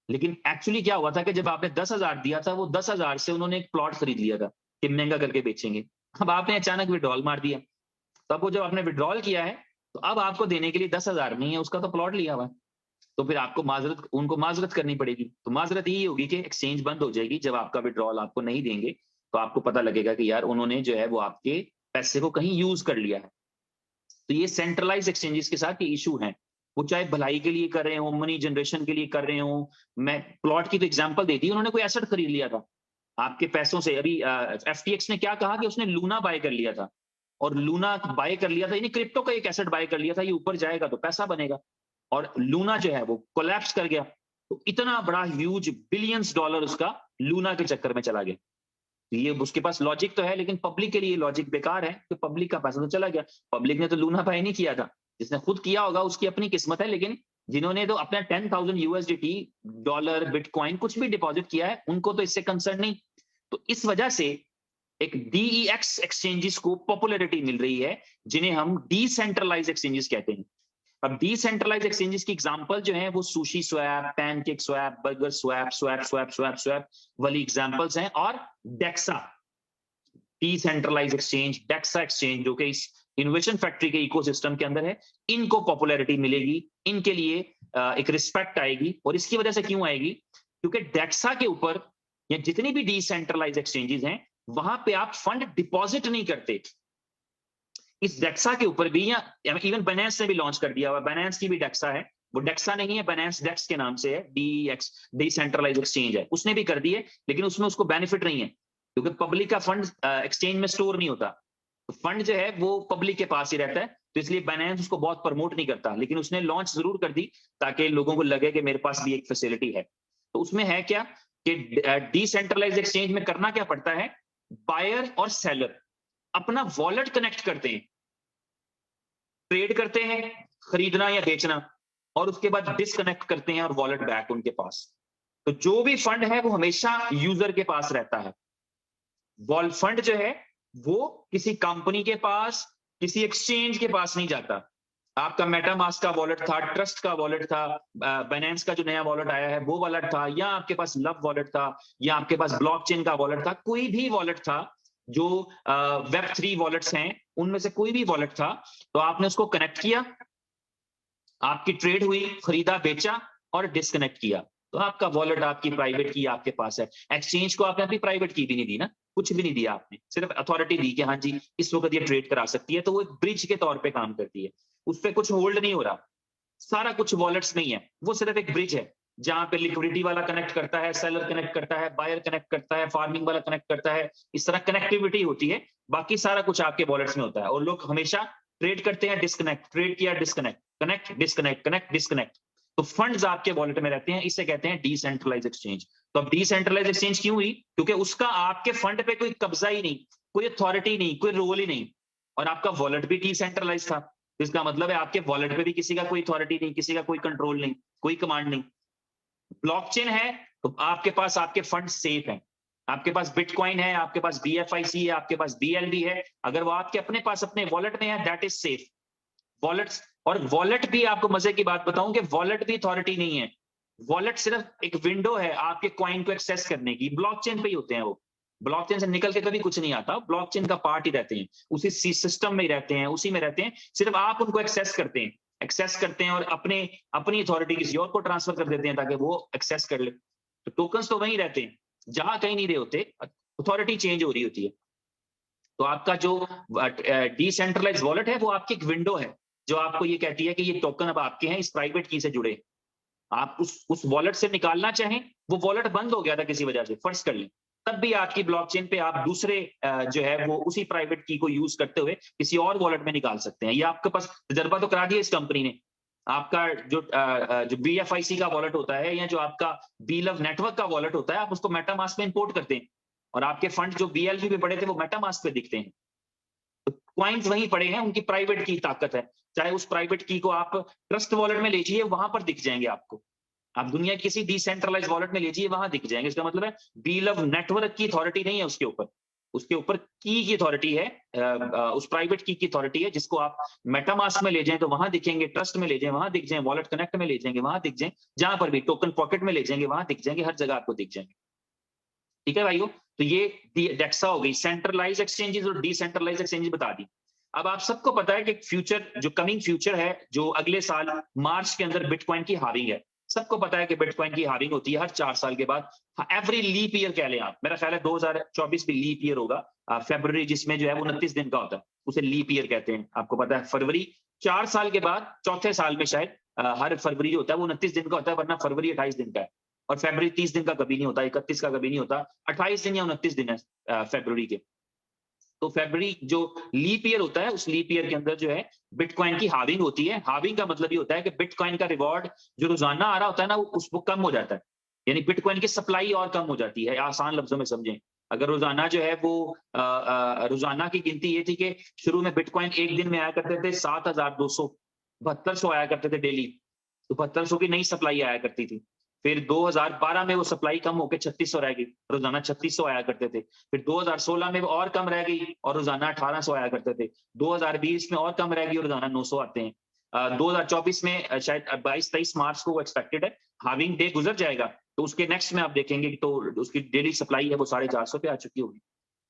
लेकिन एक्चुअली क्या हुआ था कि जब आपने 10,000 दिया था, वो 10,000 से उन्होंने एक प्लॉट खरीद लिया था कि महंगा करके बेचेंगे। अब आपने अचानक विड्रॉल मार दिया, तब वो जब आपने विड्रॉल किया है तो अब आपको देने के लिए 10,000 नहीं है, उसका तो प्लॉट लिया हुआ है। तो फिर आपको उनको माजरत करनी पड़ेगी। तो माजरत यही होगी कि एक्सचेंज बंद हो जाएगी जब आपका विड्रॉल आपको नहीं देंगे, तो आपको पता लगेगा कि यार उन्होंने जो है वो आपके पैसे को कहीं यूज कर लिया है। तो ये सेंट्रलाइज एक्सचेंजेस के साथ ये इशू है, वो चाहे भलाई के लिए कर रहे हो, मनी जनरेशन के लिए कर रहे हो। मैं प्लॉट की तो एग्जांपल दे दी, उन्होंने कोई एसेट खरीद लिया था आपके पैसों से। अभी एफटीएक्स ने क्या कहा कि उसने लूना बाय कर लिया था, और लूना बाय कर लिया था, यानी क्रिप्टो का एक एसेट बाय कर लिया था, ये ऊपर जाएगा तो पैसा बनेगा, और लूना जो है वो कोलैप्स कर गया, तो इतना बड़ा ह्यूज बिलियंस डॉलर उसका लूना के चक्कर में चला गया। तो ये उसके पास लॉजिक तो है, लेकिन पब्लिक के लिए लॉजिक बेकार है, तो पब्लिक का पैसा तो चला गया। पब्लिक ने तो लूना बाय नहीं किया था, जिसने खुद किया होगा उसकी अपनी किस्मत है, लेकिन जिन्होंने तो अपना 10,000 यूएसडीटी, डॉलर, बिटकॉइन कुछ भी डिपॉजिट किया है, उनको तो इससे कंसर्न नहीं। तो इस वजह से एक डीईएक्स एक्सचेंजेस को पॉपुलैरिटी मिल रही है, जिन्हें हम डिसेंट्रलाइज एक्सचेंजेस कहते हैं। अब डिसेंट्रलाइज एक्सचेंजेस की एग्जांपल जो है वो sushi swap, pancake swap, burger swap, swap swap swap swap वाली एग्जांपल्स हैं, और DEXA decentralise exchange, DEXA exchange, जो कि इस इनोवेशन फैक्ट्री के इकोसिस्टम के अंदर है, इनको पॉपुलैरिटी मिलेगी, इनके लिए एक रिस्पेक्ट आएगी। और इसकी वजह से क्यों आएगी? क्योंकि डेक्सा के ऊपर या जितनी भी डिसेंट्रलाइज एक्सचेंजेस हैं, वहां पे आप फंड डिपॉजिट नहीं करते। इस डेक्सा के ऊपर भी, या इवन बाइनेंस ने भी लॉन्च कर दिया हुआ, बाइनेंस की भी डेक्सा है, वो डेक्सा नहीं है, बाइनेंस डेक्स के नाम से है, डीएक्स डिसेंट्रलाइज एक्सचेंज है, उसने भी कर दी है, लेकिन उसमें उसको बेनिफिट नहीं है, क्योंकि पब्लिक का फंड एक्सचेंज में स्टोर नहीं होता, तो फंड जो है वो पब्लिक के पास ही रहता है, तो इसलिए बाइनेंस उसको बहुत प्रमोट नहीं करता, लेकिन उसने लॉन्च जरूर कर दी ताकि लोगों को लगे कि मेरे पास भी एक फैसिलिटी है। तो उसमें है क्या कि डिसेंट्रलाइज एक्सचेंज में करना क्या पड़ता है, बायर और सेलर अपना वॉलेट कनेक्ट करते हैं, ट्रेड करते हैं, खरीदना या बेचना, और उसके बाद डिस्कनेक्ट करते हैं और वॉलेट बैक उनके पास। तो जो भी फंड है वो हमेशा यूजर के पास रहता है। वॉल फंड जो है वो किसी कंपनी के पास, किसी एक्सचेंज के पास नहीं जाता। आपका मेटामास्क का वॉलेट था, ट्रस्ट का वॉलेट था, बाइनेंस का जो नया वॉलेट आया है वो वॉलेट था, या आपके पास लव वॉलेट था, या आपके पास ब्लॉकचेन का वॉलेट था, कोई भी वॉलेट था, जो वेब3 वॉलेट्स हैं उनमें से कोई भी वॉलेट था, तो आपने उसको कनेक्ट किया, आपकी ट्रेड हुई, खरीदा बेचा और डिस्कनेक्ट किया, तो आपका वॉलेट, आपकी प्राइवेट की आपके पास है। एक्सचेंज को आपने अपनी प्राइवेट की भी नहीं दी ना, कुछ भी नहीं दिया आपने, सिर्फ अथॉरिटी दी कि हाँ जी इस वक्त ये ट्रेड करा सकती है, तो वो एक ब्रिज के तौर पे काम करती है, उस पर कुछ होल्ड नहीं हो रहा, सारा कुछ वॉलेट्स नहीं है, वो सिर्फ एक ब्रिज है जहां पे लिक्विडिटी वाला कनेक्ट करता है, सेलर कनेक्ट करता है, बायर कनेक्ट करता है, फार्मिंग वाला कनेक्ट करता है, इस तरह कनेक्टिविटी होती है, बाकी सारा कुछ आपके वॉलेट्स में होता है। और लोग हमेशा ट्रेड करते हैं, डिस्कनेक्ट, ट्रेड किया disconnect, connect disconnect, connect disconnect, तो फंड्स आपके वॉलेट में रहते हैं, इसे कहते हैं डिसेंट्रलाइज एक्सचेंज। तो अब डिसेंट्रलाइज एक्सचेंज क्यों हुई? क्योंकि उसका आपके फंड पे कोई कब्जा ही नहीं, कोई अथॉरिटी नहीं, कोई रोल ही नहीं, और आपका वॉलेट भी डिसेंट्रलाइज था, तो इसका मतलब है आपके वॉलेट पे भी किसी का कोई अथॉरिटी नहीं, किसी का कोई कंट्रोल नहीं, कोई कमांड नहीं। ब्लॉकचेन है तो आपके पास आपके फंड सेफ हैं, आपके पास बिटकॉइन है, आपके पास BFIC है, आपके पास BLB है, अगर वो आपके अपने पास अपने वॉलेट में है, दैट इज सेफ। वॉलेट्स, और वॉलेट भी आपको मजे की बात बताऊं कि वॉलेट भी अथॉरिटी नहीं है, वॉलेट सिर्फ एक विंडो है आपके कॉइन को एक्सेस करने की, ब्लॉकचेन पे ही होते हैं वो, ब्लॉकचेन से निकल के कभी कुछ नहीं आता, ब्लॉकचेन का पार्ट ही रहते हैं, उसी सिस्टम में ही रहते हैं, उसी में रहते हैं, सिर्फ आप उनको एक्सेस करते हैं और अपने अपनी अथॉरिटी किसी और को ट्रांसफर कर देते हैं ताकि वो एक्सेस कर ले। तो टोकन्स तो वहीं रहते हैं, जहां कहीं नहीं रहे होते, अथॉरिटी चेंज हो रही होती है। तो आपका जो डिसेंट्रलाइज वॉलेट है वो आपकी एक विंडो है जो आपको ये कहती है कि ये टोकन अब आपके हैं, इस प्राइवेट की से जुड़े, आप उस वॉलेट से निकालना चाहें, वो वॉलेट बंद हो गया था किसी वजह से, फर्ज कर लें, तब भी आपकी ब्लॉकचेन पे आप दूसरे जो है वो उसी प्राइवेट की को यूज करते हुए किसी और वॉलेट में निकाल सकते हैं। ये आपके पास तजर्बा तो करा दिया इस कंपनी ने। आपका जो BFIC का वॉलेट होता है या जो आपका बीलव नेटवर्क का वॉलेट होता है, आप उसको मेटामास्क में इंपोर्ट करते हैं और आपके फंड जो BLV पे पड़े थे वो मेटामास्क पे दिखते हैं। तो क्वाइंस वहीं पड़े हैं, उनकी प्राइवेट की ताकत है, चाहे उस प्राइवेट की को आप ट्रस्ट वॉलेट में लीजिए, वहां पर दिख जाएंगे आपको, आप दुनिया किसी डिसेंट्रलाइज वॉलेट में लीजिए, वहां दिख जाएंगे। इसका मतलब है बीलव नेटवर्क की अथॉरिटी नहीं है उसके ऊपर, उसके ऊपर की अथॉरिटी है, उस प्राइवेट की अथॉरिटी है, जिसको आप मेटामास्क में ले जाएं तो वहां दिखेंगे, ट्रस्ट में ले जाएं वहां दिख जाएं, वॉलेट कनेक्ट में ले जाएंगे वहां दिख जाएं, जहां पर भी टोकन पॉकेट में ले जाएंगे वहां दिख जाएंगे, हर जगह आपको दिख जाएंगे। ठीक है भाइयों, तो ये डेक्सा हो गई, सेंट्रलाइज एक्सचेंजेस और डिसेंट्रलाइज एक्सचेंजेस बता दी। अब आप सबको पता है कि फ्यूचर, जो कमिंग फ्यूचर है, जो अगले साल मार्च के अंदर बिटकॉइन की हाविंग है, सबको पता है कि बिटकॉइन की हाविंग होती है हर 4 साल के बाद, एवरी लीप ईयर कह लें आप, मेरा ख्याल है 2024 भी लीप ईयर होगा, फरवरी जिसमें जो है वो 29 दिन का होता है, उसे लीप ईयर कहते हैं, आपको पता है। फरवरी 4 साल के बाद चौथे साल में शायद हर फरवरी जो होता है वो 29 दिन का होता है, वरना फरवरी 28 दिन का है, और फरवरी 30 दिन का कभी नहीं होता, 31 का कभी नहीं होता, 28 दिन या 29 दिन है फरवरी के। तो फरवरी जो लीप ईयर होता है, उस लीप ईयर के अंदर जो है बिटकॉइन की हाविंग होती है। हाविंग का मतलब ये होता है कि बिटकॉइन का रिवॉर्ड जो रोजाना आ रहा होता है ना, वो कम हो जाता है, यानी बिटकॉइन की सप्लाई और कम हो जाती है। आसान लफ्जों में समझें, अगर रोजाना जो है वो रोजाना की गिनती ये थी कि शुरू में बिटकॉइन एक दिन में आया करते थे 7,200, 7200 आया करते थे डेली, तो 7200 की नई सप्लाई आया करती थी। फिर 2012 में वो सप्लाई कम होकर 3600 रह गई, रोजाना 3600 आया करते थे। फिर 2016 में वो और कम रह गई और रोजाना 1800 आया करते थे। 2020 में और कम रह गई और रोजाना 900 आते हैं। 2024 में शायद 22-23 मार्च को वो एक्सपेक्टेड है, हाविंग डे गुजर जाएगा तो उसके नेक्स्ट में आप देखेंगे कि तो उसकी डेली सप्लाई है वो 450 पे आ चुकी होगी।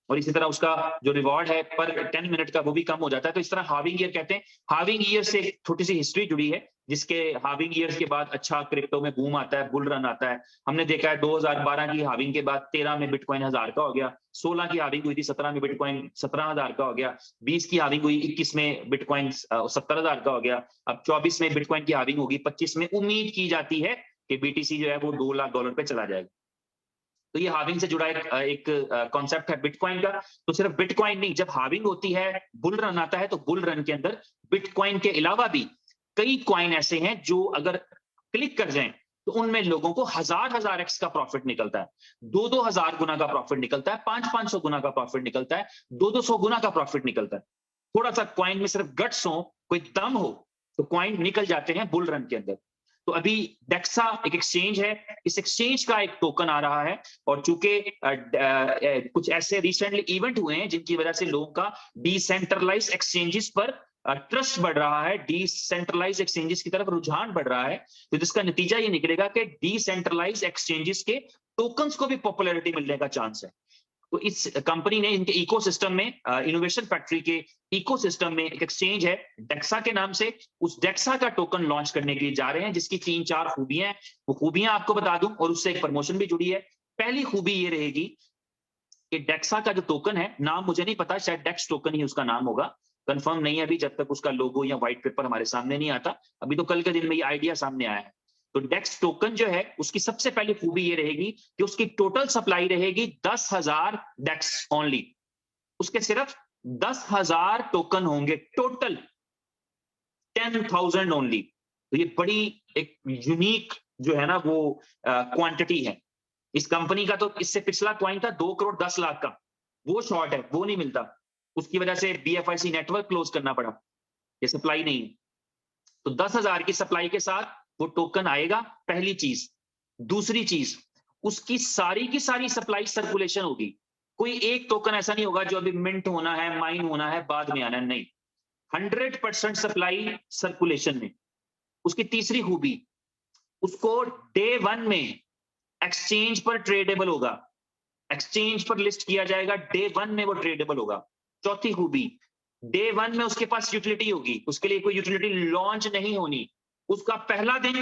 और इसी तरह उसका जो रिवॉर्ड है पर 10 मिनट का वो भी कम हो जाता है। तो इस तरह हाविंग ईयर कहते हैं। हाविंग ईयर से एक छोटी सी हिस्ट्री जुड़ी है, जिसके हाविंग ईयर के बाद अच्छा क्रिप्टो में बूम आता है, बुल रन आता है। हमने देखा है 2012 की हाविंग के बाद 13 में बिटकॉइन 1000 का हो गया, 16 की हाविंग हुई थी, 17 में बिटकॉइन 17,000 का हो गया, 20 की हाविंग हुई, 21 में बिटकॉइन 70,000 का हो गया, अब 24 में बिटकॉइन की हाविंग होगी, 25 में उम्मीद की जाती है कि बीटीसी जो है वो $2 लाख पे चला जाएगा। तो ये हाविंग से जुड़ा एक कॉन्सेप्ट है बिटकॉइन का। तो सिर्फ बिटकॉइन नहीं, जब हाविंग होती है, बुल रन आता है, तो बुल रन के अंदर बिटकॉइन के अलावा भी कई कॉइन ऐसे हैं जो अगर क्लिक कर जाएं तो उनमें लोगों को हजार एक्स का प्रॉफिट निकलता है, 2-2 हजार गुना का प्रॉफिट निकलता है, 500-500 गुना का प्रॉफिट निकलता है, 200-200 गुना का प्रॉफिट निकलता है। थोड़ा सा कॉइन में सिर्फ गट्स हो, कोई दम हो, तो कॉइन निकल जाते हैं बुल रन के अंदर। तो अभी डेक्सा एक एक्सचेंज है, इस एक्सचेंज का एक टोकन आ रहा है, और चूंकि कुछ ऐसे रिसेंटली इवेंट हुए हैं जिनकी वजह से लोगों का डिसेंट्रलाइज एक्सचेंजेस पर ट्रस्ट बढ़ रहा है, डिसेंट्रलाइज एक्सचेंजेस की तरफ रुझान बढ़ रहा है। तो जिसका नतीजा ये निकलेगा कि डिसेंट्रलाइज एक्सचेंजेस के टोकन्स को भी पॉपुलैरिटी मिलने का चांस है। तो इस कंपनी ने इनके इकोसिस्टम में, इनोवेशन फैक्ट्री के इकोसिस्टम में एक एक्सचेंज है डेक्सा के नाम से, उस डेक्सा का टोकन लॉन्च करने के लिए जा रहे हैं, जिसकी 3-4 खूबियां हैं। वो खूबियां आपको बता दूं, और उससे एक प्रमोशन भी जुड़ी है। पहली खूबी ये रहेगी कि डेक्सा का जो टोकन है, नाम मुझे नहीं पता, शायद डेक्स टोकन ही उसका नाम होगा, कंफर्म नहीं है अभी, जब तक उसका लोगो या व्हाइट पेपर हमारे सामने नहीं आता। अभी तो कल के दिन में ये आइडिया सामने आया है। तो डेक्स टोकन जो है, उसकी सबसे पहली खूबी ये रहेगी कि उसकी टोटल सप्लाई रहेगी 10,000 डेक्स ओनली। उसके सिर्फ 10,000 टोकन होंगे टोटल, 10,000 ओनली। तो ये बड़ी एक यूनिक जो है ना वो क्वांटिटी है इस कंपनी का। तो इससे पिछला कॉइन था 2 करोड़ 10 लाख का, वो शॉर्ट है, वो नहीं मिलता, उसकी वजह से BFIC नेटवर्क क्लोज करना पड़ा, ये सप्लाई नहीं है। तो 10,000 की सप्लाई के साथ वो टोकन आएगा, पहली चीज। दूसरी चीज, उसकी सारी की सारी सप्लाई सर्कुलेशन होगी। कोई एक टोकन ऐसा नहीं होगा जो अभी मिंट होना है, माइन होना है, बाद में आना है, नहीं, 100% सप्लाई सर्कुलेशन में। उसकी तीसरी खूबी, उसको डे 1 में एक्सचेंज पर ट्रेडेबल होगा, एक्सचेंज पर लिस्ट किया जाएगा, डे 1 में वो ट्रेडेबल होगा। चौथी खूबी, डे 1 में उसके पास यूटिलिटी होगी, उसके लिए कोई यूटिलिटी लॉन्च नहीं होनी, उसका पहला दिन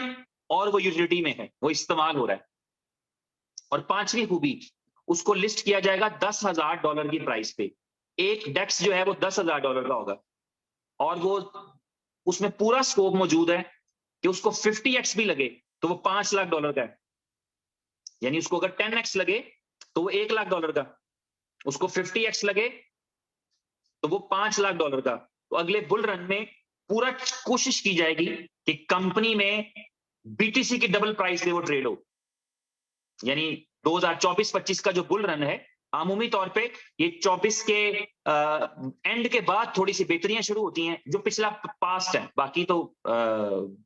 और वो यूटिलिटी में है, वो इस्तेमाल हो रहा है। और पांचवी खूबी, उसको लिस्ट किया जाएगा $10,000 की प्राइस पे। एक डेक्स जो है वो $10,000 का होगा, और वो उसमें पूरा स्कोप मौजूद है कि उसको 50x भी लगे तो वो $5 लाख का है, यानी उसको अगर 10x लगे तो वो $1 लाख का, उसको 50x लगे तो वो $5 लाख का। तो अगले बुल रन में पूरा कोशिश की जाएगी कि कंपनी में BTC की डबल प्राइस पे वो ट्रेड हो, यानी 2024-25 का जो बुल रन है, आमूमी तौर पे ये 24 के एंड के बाद थोड़ी सी बेहतरियां शुरू होती हैं, जो पिछला पास्ट है, बाकी तो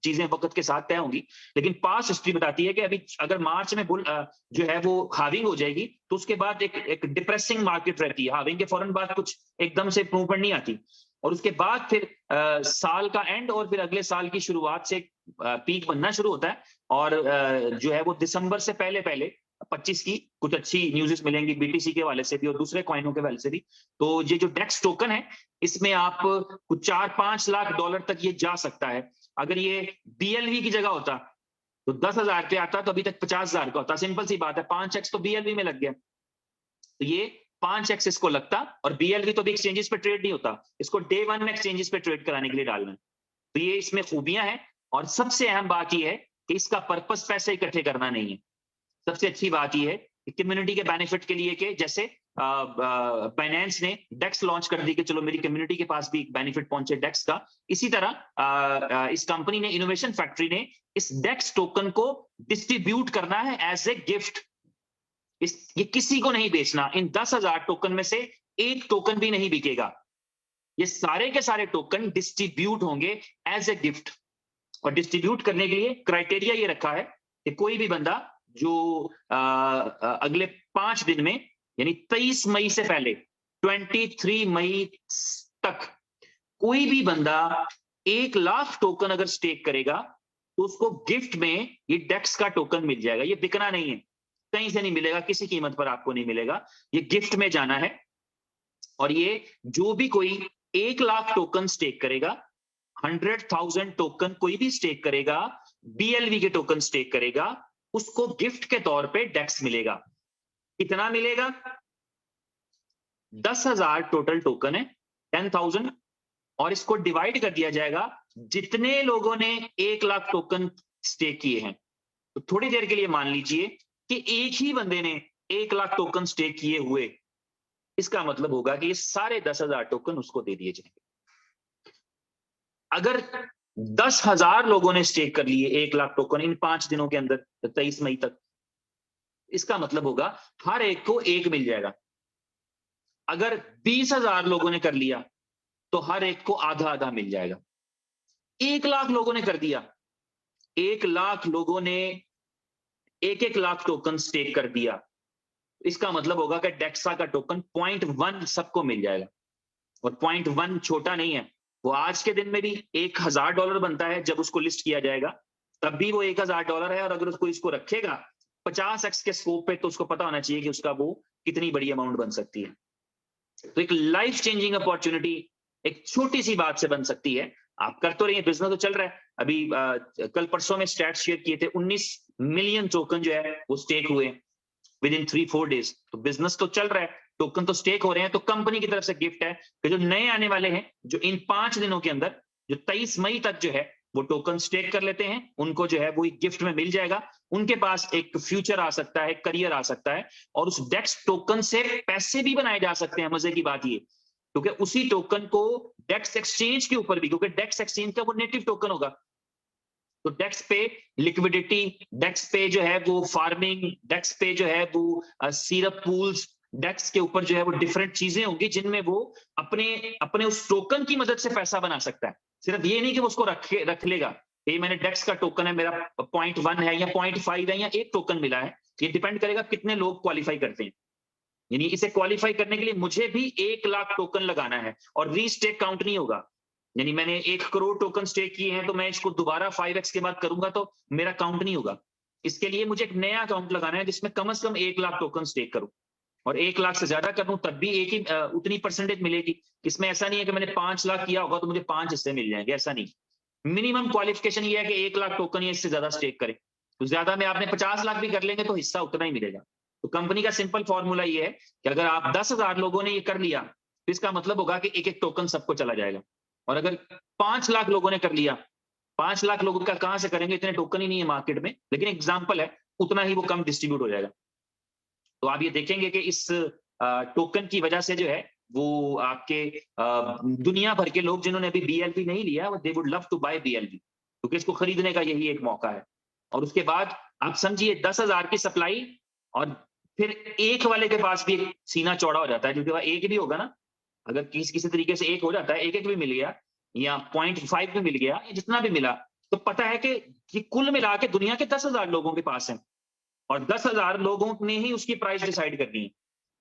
चीजें वक्त के साथ तय होंगी, लेकिन पास्ट हिस्ट्री बताती है कि अभी अगर मार्च में बुल जो है वो हाविंग हो जाएगी, तो उसके बाद एक डिप्रेसिंग मार्केट रहती है, हाविंग के फौरन बाद कुछ एकदम से इम्प्रूवमेंट नहीं आती, और उसके बाद फिर साल का एंड और फिर अगले साल की शुरुआत से पीक बनना शुरू होता है, और जो है वो दिसंबर से पहले पहले 25 की कुछ अच्छी न्यूज़ मिलेंगी BTC के वाले से भी और दूसरे कॉइनों के वाले से भी। तो ये जो डेक्स टोकन है, इसमें आप कुछ 4-5 लाख डॉलर तक ये जा सकता है। अगर ये BLV की जगह होता तो 10,000 पे आता तो अभी तक 50,000 का होता। सिंपल सी बात है, 5x तो BLV में लग गया, तो ये 5x इसको लगता, और BLV तो भी एक्सचेंजेस पे ट्रेड नहीं होता, इसको डे 1 में एक्सचेंजेस पे ट्रेड कराने के लिए डालना है। तो ये इसमें खूबियां हैं, और सबसे अहम बात यह है कि इसका पर्पस पैसे इकट्ठे करना नहीं है। सबसे अच्छी बात यह है कि कम्युनिटी के बेनिफिट के लिए, कि जैसे बाइनेंस ने डेक्स लॉन्च कर दी कि चलो मेरी कम्युनिटी के पास भी बेनिफिट पहुंचे डेक्स का, इसी तरह इस कंपनी ने, इनोवेशन फैक्ट्री ने, इस डेक्स टोकन को डिस्ट्रीब्यूट करना है एज ए गिफ्ट। ये किसी को नहीं बेचना। इन 10,000 टोकन में से एक टोकन भी नहीं बिकेगा। ये सारे के सारे टोकन डिस्ट्रीब्यूट होंगे एज ए गिफ्ट। और डिस्ट्रीब्यूट करने के लिए क्राइटेरिया ये रखा है कि कोई भी बंदा जो अगले 5 दिन में, यानी 23 मई से पहले 23 मई तक कोई भी बंदा 1 लाख टोकन अगर स्टेक करेगा तो उसको गिफ्ट में ये डेक्स का टोकन मिल जाएगा। ये बिकना नहीं है, कहीं से नहीं मिलेगा, किसी कीमत पर आपको नहीं मिलेगा, ये गिफ्ट में जाना है। और ये जो भी कोई 1 लाख टोकन स्टेक करेगा, 100,000 टोकन कोई भी स्टेक करेगा, BLV के टोकन स्टेक करेगा, उसको गिफ्ट के तौर पे डेक्स मिलेगा। कितना मिलेगा? 10,000 टोटल टोकन है, 10,000, और इसको डिवाइड कर दिया जाएगा जितने लोगों ने 1 लाख टोकन स्टेक किए हैं। तो थोड़ी देर के लिए मान लीजिए कि एक ही बंदे ने 1 लाख टोकन स्टेक किए हुए, इसका मतलब होगा कि ये सारे 10,000 टोकन उसको दे दिए जाएंगे। अगर 10,000 लोगों ने स्टेक कर लिए 1 लाख टोकन इन 5 दिनों के अंदर, 23 मई तक, इसका मतलब होगा हर एक को एक मिल जाएगा। अगर 20,000 लोगों ने कर लिया तो हर एक को आधा आधा मिल जाएगा। 1 लाख लोगों ने कर दिया, 1 लाख लोगों ने 1-1 लाख टोकन स्टेक कर दिया, इसका मतलब होगा कि डेक्सा का टोकन 0.1 सबको मिल जाएगा। और 0.1 छोटा नहीं है, वो आज के दिन में भी $1,000 बनता है। जब उसको लिस्ट किया जाएगा तब भी वो $1,000 है। और अगर उसको इसको रखेगा 50x के स्कोप पे, तो उसको पता होना चाहिए कि उसका वो कितनी बड़ी अमाउंट बन सकती है। तो एक लाइफ चेंजिंग अपॉर्चुनिटी एक छोटी सी बात से बन सकती है। आप कर तो रही है, बिजनेस तो चल रहा है। अभी कल परसों में स्टैट्स शेयर किए थे, 19 मिलियन टोकन जो है वो स्टेक हुए विद इन 3-4 डेज। तो बिजनेस तो चल रहा है, टोकन तो स्टेक हो रहे हैं। तो कंपनी की तरफ से गिफ्ट है कि जो नए आने वाले हैं, जो इन 5 दिनों के अंदर, जो 23 मई तक जो है वो टोकन स्टेक कर लेते हैं, उनको जो है वो गिफ्ट में मिल जाएगा। उनके पास एक फ्यूचर आ सकता है, करियर आ सकता है, और उस डेक्स टोकन से पैसे भी बनाए जा सकते हैं। मजे की बात ये, क्योंकि उसी टोकन को डेक्स एक्सचेंज के ऊपर भी, क्योंकि डेक्स एक्सचेंज का वो नेटिव टोकन होगा, तो डेक्स पे लिक्विडिटी, डेक्स पे जो है वो फार्मिंग, डेक्स पे जो है वो सीरप पूल्स, डेक्स के ऊपर जो है वो डिफरेंट चीजें होंगी जिनमें वो अपने अपने उस टोकन की मदद से पैसा बना सकता है। सिर्फ ये नहीं कि वो उसको रख लेगा, ये मैंने डेक्स का टोकन है, मेरा 0.1 है या 0.5 है या एक टोकन मिला है, ये डिपेंड करेगा कितने लोग क्वालिफाई करते हैं। यानी इसे क्वालिफाई करने के लिए मुझे भी 1 लाख टोकन लगाना है, और रीस्टेक काउंट नहीं होगा। यानी मैंने 1 करोड़ टोकन स्टेक किए हैं, तो मैं इसको दोबारा 5x के बाद करूंगा तो मेरा काउंट नहीं होगा। इसके लिए मुझे एक नया अकाउंट लगाना है जिसमें कम से कम 1 लाख टोकन स्टेक करूं, और 1 लाख से ज्यादा करूं तब भी एक ही उतनी परसेंटेज मिलेगी। इसमें ऐसा नहीं है कि मैंने 5 लाख किया होगा तो मुझे 5 हिस्से मिल जाएंगे, ऐसा नहीं। मिनिमम क्वालिफिकेशन ये है कि 1 लाख टोकन या इससे ज्यादा स्टेक करें। तो ज्यादा में आपने 50 लाख भी कर लेंगे तो हिस्सा उतना ही मिलेगा। तो कंपनी का सिंपल फॉर्मूला ये है कि अगर आप 10,000 लोगों ने ये कर लिया तो इसका मतलब होगा कि एक एक टोकन सबको चला जाएगा। और अगर 5 लाख लोगों ने कर लिया, 5 लाख लोगों का कहां से करेंगे, इतने टोकन ही नहीं है मार्केट में, लेकिन एग्जाम्पल है, उतना ही वो कम डिस्ट्रीब्यूट हो जाएगा। तो आप ये देखेंगे कि इस टोकन की वजह से जो है वो आपके दुनिया भर के लोग जिन्होंने अभी BLV नहीं लिया, वो they would love to buy BLV, क्योंकि इसको खरीदने का यही एक मौका है। और उसके बाद आप समझिए 10,000 की सप्लाई, और फिर एक वाले के पास भी एक सीना चौड़ा हो जाता है, क्योंकि वह एक भी होगा ना, अगर किसी तरीके से एक हो जाता है, एक भी मिल गया या 0.5 भी मिल गया या जितना भी मिला, तो पता है कि कुल मिला के दुनिया के 10,000 लोगों के पास है, और 10,000 लोगों ने ही उसकी प्राइस डिसाइड करनी है।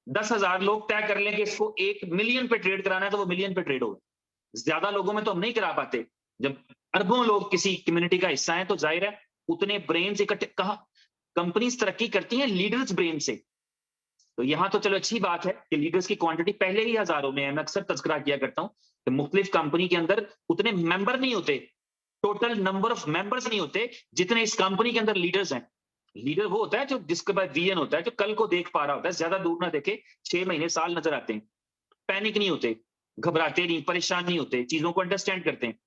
10,000 लोग तय कर लें कि इसको 1 मिलियन पे ट्रेड कराना है तो वो मिलियन पे ट्रेड होगा। ज्यादा लोगों में तो हम नहीं करा पाते। जब अरबों लोग किसी कम्युनिटी का हिस्सा है तो जाहिर है उतने ब्रेन्स इकट्ठे, कहा कंपनीज तरक्की करती हैं लीडर्स ब्रेन से। तो यहां तो चलो अच्छी बात है कि लीडर्स की क्वांटिटी पहले ही हजारों में है। मैं अक्सर तस्करा किया करता हूं कि मुख्तलिफ कंपनी के अंदर उतने मेंबर नहीं होते, टोटल नंबर ऑफ मेंबर्स नहीं होते जितने इस कंपनी के अंदर लीडर्स हैं। लीडर वो होता है जो जिसके पास विजन होता है, जो कल को देख पा रहा होता है, ज्यादा दूर ना देखे, 6 महीने साल नजर आते हैं, पैनिक नहीं होते, घबराते नहीं, परेशान नहीं होते, चीजों को अंडरस्टैंड करते हैं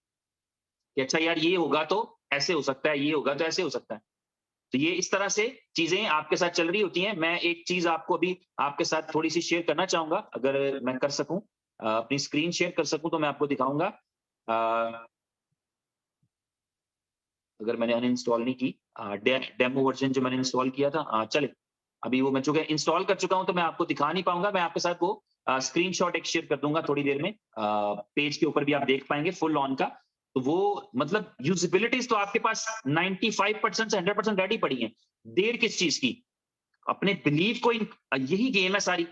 कि अच्छा यार ये होगा तो ऐसे हो सकता है, ये होगा तो ऐसे हो सकता है। तो ये इस तरह से चीजें आपके साथ चल रही होती हैं। मैं एक चीज आपको अभी आपके साथ थोड़ी सी शेयर करना चाहूंगा, अगर मैं कर सकूं, अपनी स्क्रीन शेयर कर सकूं तो मैं आपको दिखाऊंगा। अगर मैंने अनइंस्टॉल नहीं की, डेमो वर्जन जो मैंने इंस्टॉल किया था, चले अभी वो मैं चूंकि इंस्टॉल कर चुका हूं तो मैं आपको दिखा नहीं पाऊंगा। मैं आपके साथ वो स्क्रीनशॉट एक शेयर कर दूंगा थोड़ी देर में, पेज के ऊपर भी आप देख पाएंगे फुल ऑन का। तो वो मतलब यूजिबिलिटीज तो आपके पास 95% से 100% रेडी पड़ी है। देर किस चीज की? अपने बिलीव को यही गेम है सारी,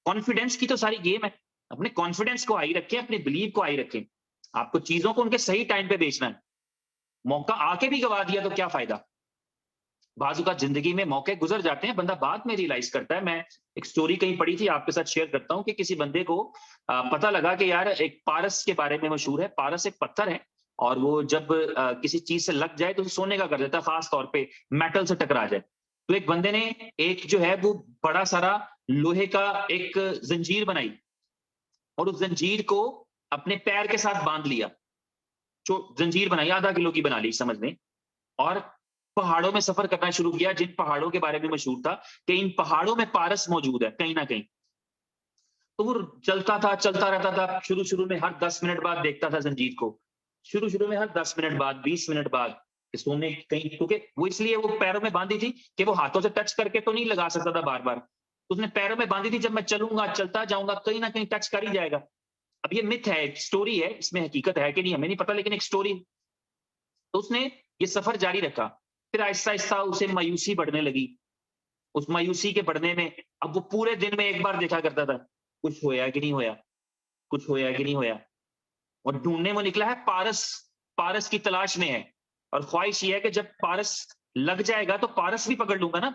कॉन्फिडेंस की तो सारी गेम है। अपने कॉन्फिडेंस को हाई रखें, अपने बिलीव को हाई रखें। आपको चीजों को उनके सही टाइम पे बेचना है। मौका आके भी गवा दिया तो क्या फायदा? बाजू का जिंदगी में मौके गुजर जाते हैं, बंदा बाद में रियलाइज करता है। मैं एक स्टोरी कहीं पढ़ी थी, आपके साथ शेयर करता हूं कि किसी बंदे को पता लगा कि यार एक पारस के बारे में मशहूर है। पारस एक पत्थर है और वो जब किसी चीज से लग जाए तो सोने का कर देता है, खास तौर पे मेटल से टकरा जाए। तो एक बंदे ने एक जो है वो बड़ा सारा लोहे का एक जंजीर बनाई और उस जंजीर को अपने पैर के साथ बांध लिया। जो जंजीर बनाई आधा किलो की बना ली समझ लें, और पहाड़ों में सफर करना शुरू किया, जिन पहाड़ों के बारे में मशहूर था कि इन पहाड़ों में पारस मौजूद है कहीं ना कहीं। तो वो चलता था, चलता रहता था। शुरू शुरू में हर 10 मिनट बाद देखता था जंजीर को, शुरू शुरू में हर 10 मिनट बाद, 20 मिनट बाद, कि सोने कहीं, क्योंकि वो इसलिए वो पैरों में बांधी थी कि वो हाथों से टच करके तो नहीं लगा सकता था बार बार। तो उसने पैरों में बांधी थी, जब मैं चलूंगा, चलता जाऊंगा, कहीं ना कहीं टच कर ही जाएगा। अब ये मिथ है, एक स्टोरी है, इसमें हकीकत है कि नहीं हमें नहीं पता, लेकिन एक स्टोरी। तो उसने ये सफर जारी रखा। फिर आहिस्ता आहिस्ता उसे मायूसी बढ़ने लगी। उस मायूसी के बढ़ने में अब वो पूरे दिन में एक बार देखा करता था, कुछ होया कि नहीं होया, कुछ होया कि नहीं होया। और ढूंढने वो निकला है पारस, पारस की तलाश में है। और ख्वाहिश ये है कि जब पारस लग जाएगा तो पारस भी पकड़ लूंगा ना,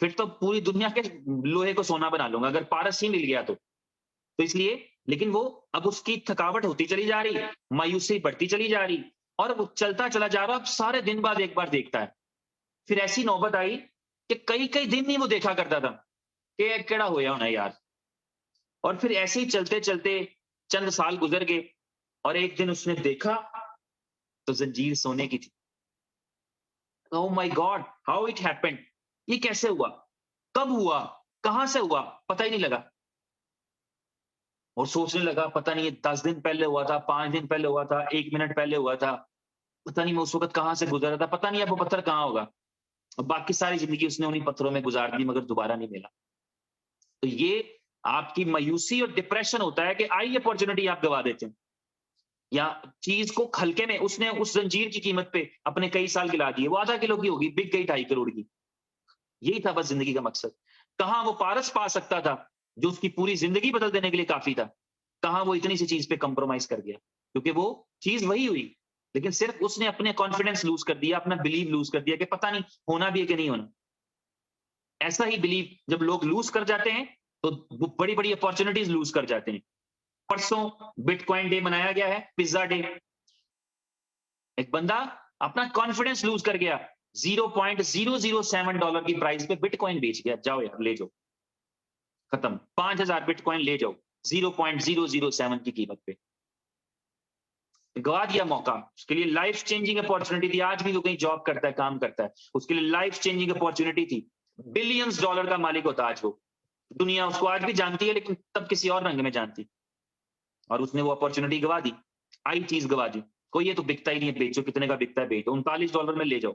फिर तो पूरी दुनिया के लोहे को सोना बना लूंगा अगर पारस ही मिल गया तो इसलिए, लेकिन वो अब उसकी थकावट होती चली जा रही, मायूसी बढ़ती चली जा रही, और वो चलता चला जा रहा। अब सारे दिन बाद एक बार देखता है। फिर ऐसी नौबत आई कि कई कई दिन नहीं वो देखा करता था कि केड़ा होया होना यार। और फिर ऐसे ही चलते चलते चंद साल गुजर गए और एक दिन उसने देखा तो जंजीर सोने की थी। Oh my God, how it happened, ये कैसे हुआ, कब हुआ, कहां से हुआ, पता ही नहीं लगा। और सोचने लगा पता नहीं ये 10 दिन पहले हुआ था, 5 दिन पहले हुआ था, 1 मिनट पहले हुआ था, पता नहीं मैं उस वक्त कहां से गुजरा था, पता नहीं अब वो पत्थर कहां होगा। और बाकी सारी जिंदगी उसने उन्हीं पत्थरों में गुजार दी, मगर दोबारा नहीं मिला। तो ये आपकी मायूसी और डिप्रेशन होता है कि आई अपॉर्चुनिटी आप गवा देते हैं, या चीज को हल्के में, उसने उस जंजीर की कीमत पे अपने कई साल गिला दिए। वो आधा किलो की होगी, बिक गई 2.5 करोड़ की। यही था बस जिंदगी का मकसद। कहां वो पारस पा सकता था जो उसकी पूरी जिंदगी बदल देने के लिए काफी था, कहां वो इतनी सी चीज पे कंप्रोमाइज कर गया, क्योंकि वो चीज वही हुई, लेकिन सिर्फ उसने अपने कॉन्फिडेंस लूज कर दिया, अपना बिलीव लूज कर दिया कि पता नहीं होना भी है कि नहीं होना। ऐसा ही बिलीव जब लोग लूज कर जाते हैं तो वो बड़ी बड़ी अपॉर्चुनिटीज लूज कर जाते हैं। परसों बिटकॉइन डे मनाया गया है, पिज्जा डे। एक बंदा अपना कॉन्फिडेंस लूज कर गया, $0.007 की प्राइस पे बिटकॉइन बेच गया। जाओ यार ले जाओ, खत्म, 5,000 बिटकॉइन ले जाओ 0.007 की कीमत पे। गवा दिया मौका, उसके लिए लाइफ चेंजिंग अपॉर्चुनिटी थी। आज भी वो कहीं जॉब करता है, काम करता है, उसके लिए लाइफ चेंजिंग अपॉर्चुनिटी थी। बिलियंस डॉलर का मालिक होता आज वो। दुनिया उसको आज भी जानती है, लेकिन तब किसी और रंग में जानती, और उसने वो अपॉर्चुनिटी गवा दी। आई चीज गवा दी। कोई ये तो बिकता ही नहीं है, बेचो, कितने का बिकता है बेचो, $39 में ले जाओ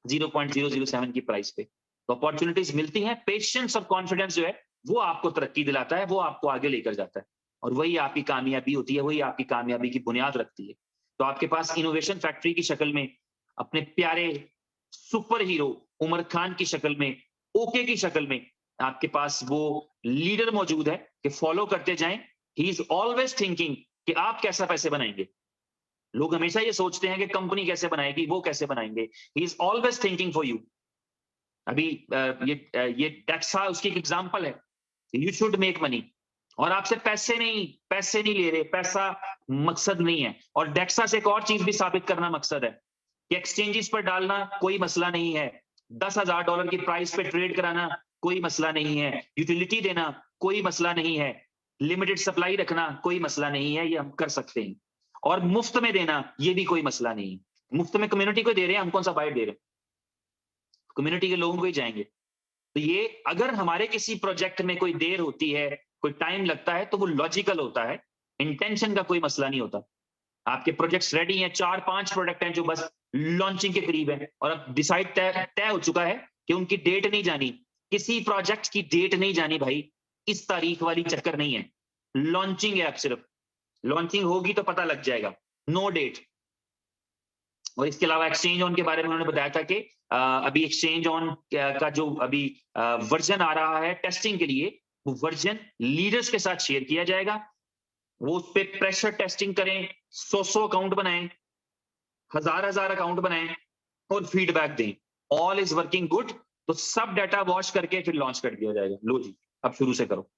0.007 की प्राइस पे। तो अपॉर्चुनिटीज मिलती हैं, पेशेंस और कॉन्फिडेंस जो है वो आपको तरक्की दिलाता है, वो आपको आगे लेकर जाता है, और वही आपकी कामयाबी होती है, वही आपकी कामयाबी की बुनियाद रखती है। तो आपके पास इनोवेशन फैक्ट्री की शक्ल में अपने प्यारे सुपर हीरो उमर खान की शक्ल में, ओके की शक्ल में आपके पास वो लीडर मौजूद है कि फॉलो करते जाएं। ही इज ऑलवेज थिंकिंग कि आप कैसा पैसे बनाएंगे। लोग हमेशा ये सोचते हैं कि कंपनी कैसे बनाएगी, वो कैसे बनाएंगे। He is always thinking for you. अभी ये डेक्सा उसकी एक एग्जांपल है। यू शुड मेक मनी, और आपसे पैसे नहीं ले रहे, पैसा मकसद नहीं है। और डेक्सा से एक और चीज भी साबित करना मकसद है कि एक्सचेंजेस पर डालना कोई मसला नहीं है, $10,000 की प्राइस पे ट्रेड कराना कोई मसला नहीं है, यूटिलिटी देना कोई मसला नहीं है, लिमिटेड सप्लाई रखना कोई मसला नहीं है, ये हम कर सकते हैं। और मुफ्त में देना ये भी कोई मसला नहीं है। मुफ्त में कम्युनिटी को दे रहे हैं, हम कौन सा बाइट दे रहे हैं। कम्युनिटी के लोगों को ही जाएंगे। तो ये अगर हमारे किसी प्रोजेक्ट में कोई देर होती है, कोई टाइम लगता है, तो वो लॉजिकल होता है, इंटेंशन का कोई मसला नहीं होता। आपके प्रोजेक्ट्स रेडी हैं, 4-5 प्रोडक्ट हैं जो बस लॉन्चिंग के करीब है और अब डिसाइड तय हो चुका है कि उनकी डेट नहीं जानी। किसी प्रोजेक्ट की डेट नहीं जानी भाई, इस तारीख वाली चक्कर नहीं है, लॉन्चिंग है। अब सिर्फ लॉन्चिंग होगी तो पता लग जाएगा, नो डेट। और इसके अलावा एक्सचेंज ऑन के बारे में उन्होंने बताया था कि अभी एक्सचेंज ऑन का जो अभी वर्जन आ रहा है टेस्टिंग के लिए, वो वर्जन लीडर्स के साथ शेयर किया जाएगा। वो उस पर प्रेशर टेस्टिंग करें, 100 अकाउंट बनाएं, 1000 अकाउंट बनाएं और फीडबैक दें। ऑल इज वर्किंग गुड, तो सब डाटा वॉश करके फिर लॉन्च कर दिया जाएगा। लो जी, अब शुरू से करो।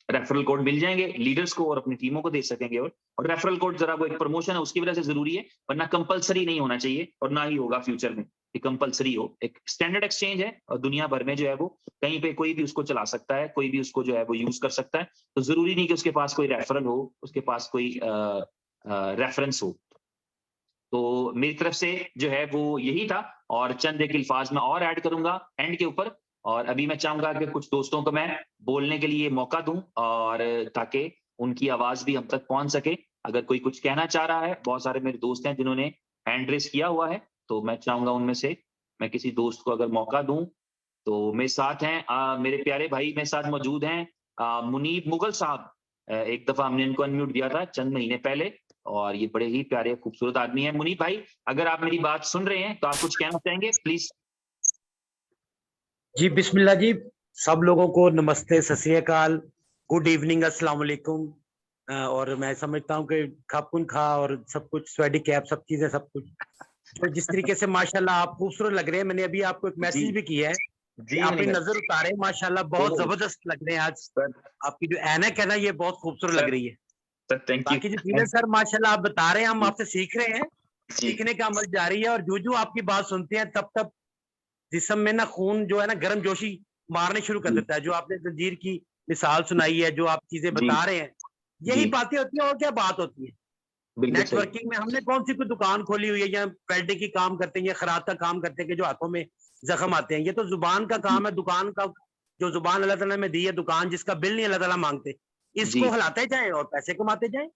रेफरल कोड मिल जाएंगे लीडर्स को और अपनी टीमों को दे सकेंगे। और रेफरल कोड जरा वो एक प्रमोशन है, उसकी वजह से जरूरी है, वरना कंपलसरी नहीं होना चाहिए और ना ही होगा फ्यूचर में कि कंपलसरी हो। एक स्टैंडर्ड एक्सचेंज है और दुनिया भर में जो है वो कहीं पे कोई भी उसको चला सकता है, कोई भी उसको जो है वो यूज कर सकता है। तो जरूरी नहीं कि उसके पास कोई रेफरल हो, उसके पास कोई रेफरेंस हो। तो मेरी तरफ से जो है वो यही था, और चंद एक अल्फाज में और ऐड करूंगा एंड के ऊपर। और अभी मैं चाहूंगा कि कुछ दोस्तों को मैं बोलने के लिए मौका दूं, और ताकि उनकी आवाज भी हम तक पहुंच सके। अगर कोई कुछ कहना चाह रहा है, बहुत सारे मेरे दोस्त हैं जिन्होंने हैंड रेस किया हुआ है, तो मैं चाहूंगा उनमें से मैं किसी दोस्त को अगर मौका दूं। तो मेरे साथ हैं मेरे प्यारे भाई मेरे साथ मौजूद हैं मुनीब मुगल साहब। एक दफा हमने इनको अनम्यूट दिया था चंद महीने पहले, और ये बड़े ही प्यारे खूबसूरत आदमी हैं। मुनीब भाई, अगर आप मेरी बात सुन रहे हैं तो आप कुछ कहना चाहेंगे प्लीज? जी बिस्मिल्लाह जी, सब लोगों को नमस्ते, सत श्री अकाल, गुड इवनिंग, अस्सलाम वालेकुम। और मैं समझता हूँ कि खापुन खा और सब कुछ स्वेडी कैप सब चीजें सब कुछ तो जिस तरीके से माशाल्लाह आप खूबसूरत लग रहे हैं। मैंने अभी आपको एक मैसेज भी किया है कि आप नजर उतारे, माशाल्लाह बहुत जबरदस्त लग रहे हैं आज। आपकी जो ऐनक है ना, ये बहुत खूबसूरत लग रही है। बाकी जो चीजें सर माशाल्लाह आप बता रहे हैं, हम आपसे सीख रहे हैं, सीखने का अमल जारी है। और जो आपकी बात सुनते हैं तब तब जिस्म में ना खून जो है ना गर्म जोशी मारने शुरू कर देता है। जो आपने जंजीर की मिसाल सुनाई है, जो आप चीजें बता रहे हैं, यही बातें होती है। और क्या बात होती है नेटवर्किंग में? हमने कौन सी कोई दुकान खोली हुई है या वेल्डिंग की काम करते हैं या खराद का काम करते हैं कि जो हाथों में जख्म आते हैं? ये तो जुबान का काम है। दुकान का जो जुबान अल्लाह ताला ने दी है, दुकान जिसका बिल नहीं अल्लाह ताला मांगते, इसको हिलाते जाए और पैसे कमाते जाए।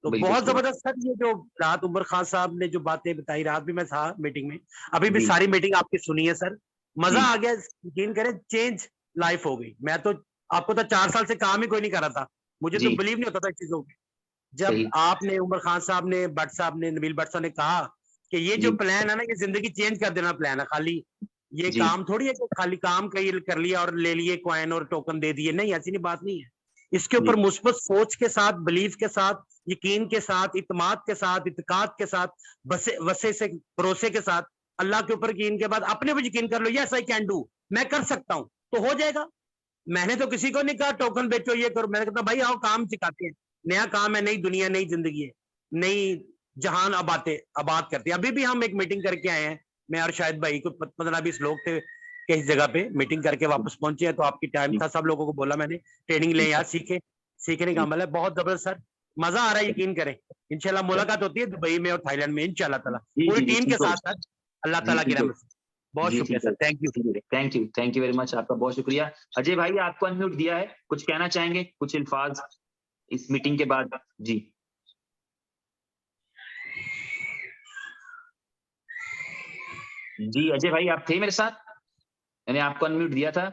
तो बहुत जबरदस्त सर ये जो रात उमर खान साहब ने जो बातें बताई, रात भी मैं था मीटिंग में, अभी भी सारी मीटिंग आपकी सुनी है सर, मजा आ गया। यकीन करें चेंज लाइफ हो गई। मैं तो आपको तो 4 साल से काम ही कोई नहीं कर रहा था, मुझे तो बिलीव नहीं होता था चीजों पे। जब आपने उमर खान साहब ने, भट्ट साहब ने, नबील भट्ट साहब ने कहा कि ये जो प्लान है ना, ये जिंदगी चेंज कर देना प्लान है, खाली ये काम थोड़ी है कि खाली काम कर लिया और ले लिए कॉइन और टोकन दे दिए। नहीं, ऐसी नहीं बात नहीं है। इसके ऊपर मुस्बत सोच के साथ, बिलीफ के साथ, यकीन के साथ, इत्माद के साथ, इत्काद के साथ, वसे से भरोसे के साथ, अल्लाह के ऊपर यकीन के बाद अपने भी यकीन कर लो, यस आई कैन डू, मैं कर सकता हूं, तो हो जाएगा। मैंने तो किसी को नहीं कहा टोकन बेचो ये करो, मैंने कहा भाई आओ काम सिखाते हैं, नया काम है, नई दुनिया, नई जिंदगी है, नई जहान आबाद करते हैं। अभी भी हम एक मीटिंग करके आए हैं, मैं और शायद भाई को 15-20 लोग थे किस जगह पे मीटिंग करके वापस पहुंचे हैं। तो आपकी टाइम था, सब लोगों को बोला मैंने ट्रेनिंग ले यार, सीखने का अमल है। बहुत जबरदस्त सर, मजा आ रहा है, यकीन करें। इंशाल्लाह मुलाकात होती है दुबई में और थाईलैंड में इंशाल्लाह ताला, पूरी टीम के साथ सर, अल्लाह ताला की रहमत से। बहुत शुक्रिया sir, thank you very much, आपका बहुत शुक्रिया। अजय भाई, आपको अनम्यूट दिया है, कुछ कहना चाहेंगे, कुछ अल्फाज इस मीटिंग के बाद? जी जी अजय भाई, आप थे मेरे साथ, मैंने आपको अनम्यूट दिया था।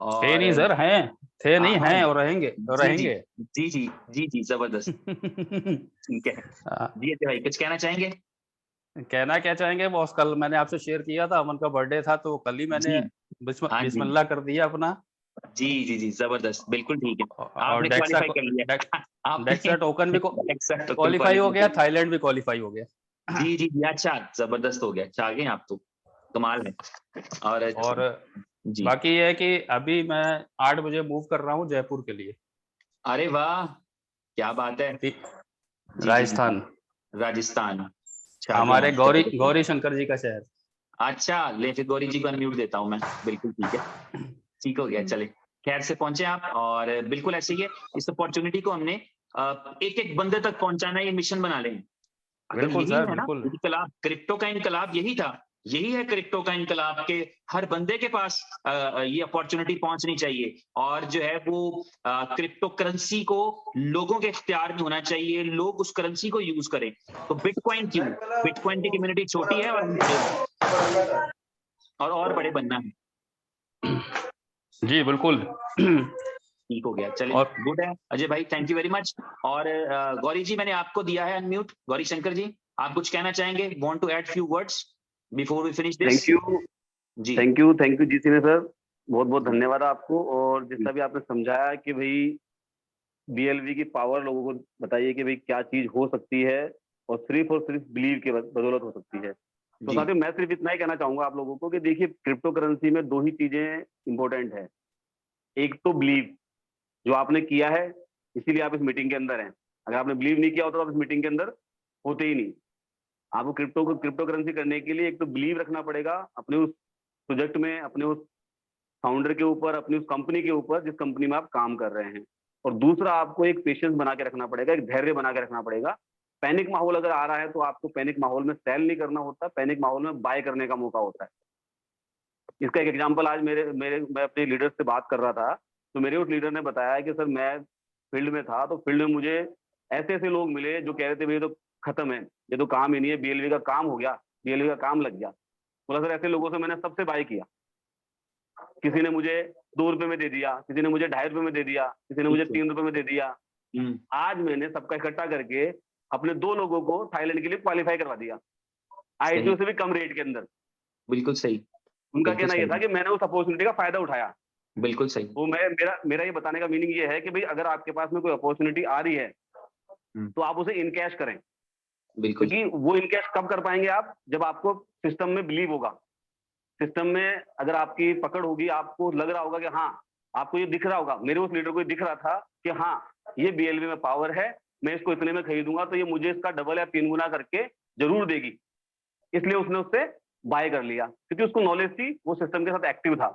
और थे नहीं सर, हैं, थे नहीं, हैं और रहेंगे और रहेंगे। जी जी जी जी जबरदस्त। ठीक है जी अजय भाई, कुछ कहना चाहेंगे? कहना क्या चाहेंगे बॉस, कल मैंने आपसे शेयर किया था, अमन का बर्थडे था, तो कल ही मैंने बिस्मिल्लाह कर दिया अपना। जी जी जी जबरदस्त, बिल्कुल ठीक है। और डेक्सा टोकन भी क्वालिफाई हो गया, थाईलैंड भी क्वालिफाई हो गया। जी जी अच्छा, जबरदस्त हो गया, अच्छा आ गए आप तो, कमाल है। और बाकी ये है कि अभी मैं 8 बजे मूव कर रहा हूँ जयपुर के लिए। अरे वाह, क्या बात है। राजस्थान, हमारे गौरी शंकर जी का शहर। अच्छा, ले फिर गौरी जी को अनम्यूट देता हूँ मैं, बिल्कुल ठीक है, ठीक हो गया। चले, खैर से पहुंचे आप, और बिल्कुल ऐसे ही है, इस अपॉर्चुनिटी को हमने एक एक बंदे तक पहुंचाना, ये मिशन बना लें। अगर यही है ना इनकलाब, क्रिप्टो का इनकलाब यही था यही है क्रिप्टो का इनकलाब के हर बंदे के पास ये अपॉर्चुनिटी पहुंचनी चाहिए और जो है वो क्रिप्टो करेंसी को लोगों के इख्तियार में होना चाहिए, लोग उस करेंसी को यूज करें। तो बिटकॉइन क्यों? बिटकॉइन की कम्युनिटी छोटी है और हम बड़े और बड़े बनना है। जी बिल्कुल। ठीक हो गया, चलिए और गुड है अजय भाई, थैंक यू वेरी मच। और गौरी जी मैंने आपको दिया है अनम्यूट। गौरी शंकर जी आप कुछ कहना चाहेंगे? Want to add few words before we finish this? Thank you ji thank you जीसी ने सर, बहुत बहुत धन्यवाद आपको। और जितना भी आपने समझाया कि भाई बीएलवी की पावर लोगों को बताइए कि भाई क्या चीज हो सकती है और सिर्फ बिलीव की बदौलत हो सकती है। तो जी साथियों मैं सिर्फ इतना ही कहना चाहूंगा आप लोगों को कि देखिए क्रिप्टो करेंसी में दो ही चीजें इंपॉर्टेंट है। एक तो बिलीव, जो आपने किया है इसीलिए आप इस मीटिंग के अंदर हैं। अगर आपने बिलीव नहीं किया होता तो आप इस मीटिंग के अंदर होते ही नहीं। आपको क्रिप्टो करेंसी करने के लिए एक तो बिलीव रखना पड़ेगा अपने उस प्रोजेक्ट में, अपने उस फाउंडर के ऊपर, अपनी उस कंपनी के ऊपर जिस कंपनी में आप काम कर रहे हैं। और दूसरा आपको एक पेशेंस बना के रखना पड़ेगा, एक धैर्य बना के रखना पड़ेगा। पैनिक माहौल अगर आ रहा है तो आपको पैनिक माहौल में सेल नहीं करना होता, पैनिक माहौल में बाय करने का मौका होता है। इसका एक एग्जांपल आज मैं अपने लीडर से बात कर रहा था तो मेरे उस लीडर ने बताया कि सर मैं फील्ड में था तो फील्ड में मुझे ऐसे ऐसे लोग मिले जो कह रहे थे भाई तो खत्म है, ये तो काम ही नहीं है, बीएलवी का काम हो गया, बीएलवी का काम लग गया। बोला सर ऐसे लोगों से मैंने सबसे बाय किया, किसी ने मुझे 2 रुपए में दे दिया, किसी ने मुझे 2.5 रुपए में दे दिया, किसी ने मुझे 3 रुपए में दे दिया। आज मैंने सबका इकट्ठा करके अपने 2 लोगों को थाईलैंड के लिए क्वालिफाई करवा दिया, आईटीओ से भी कम रेट के अंदर। बिल्कुल सही। उनका बिल्कुल कहना यह था कि मैंने उस अपॉर्चुनिटी का फायदा उठाया। बिल्कुल सही। तो मेरा ये बताने का मीनिंग ये है कि भाई अगर आपके पास में कोई अपॉर्चुनिटी आ रही है तो आप उसे इनकैश करें। बिल्कुल। क्योंकि वो इनकैश कब कर पाएंगे आप? जब आपको सिस्टम में बिलीव होगा, सिस्टम में अगर आपकी पकड़ होगी, आपको लग रहा होगा कि हाँ, आपको ये दिख रहा होगा। मेरे उस लीडर को ये दिख रहा था कि हाँ ये बीएलवी में पावर है, मैं इसको इतने में खरीदूंगा तो ये मुझे इसका डबल या 3 गुना करके जरूर देगी, इसलिए उसने उससे बाय कर लिया क्योंकि उसको नॉलेज थी, वो सिस्टम के साथ एक्टिव था।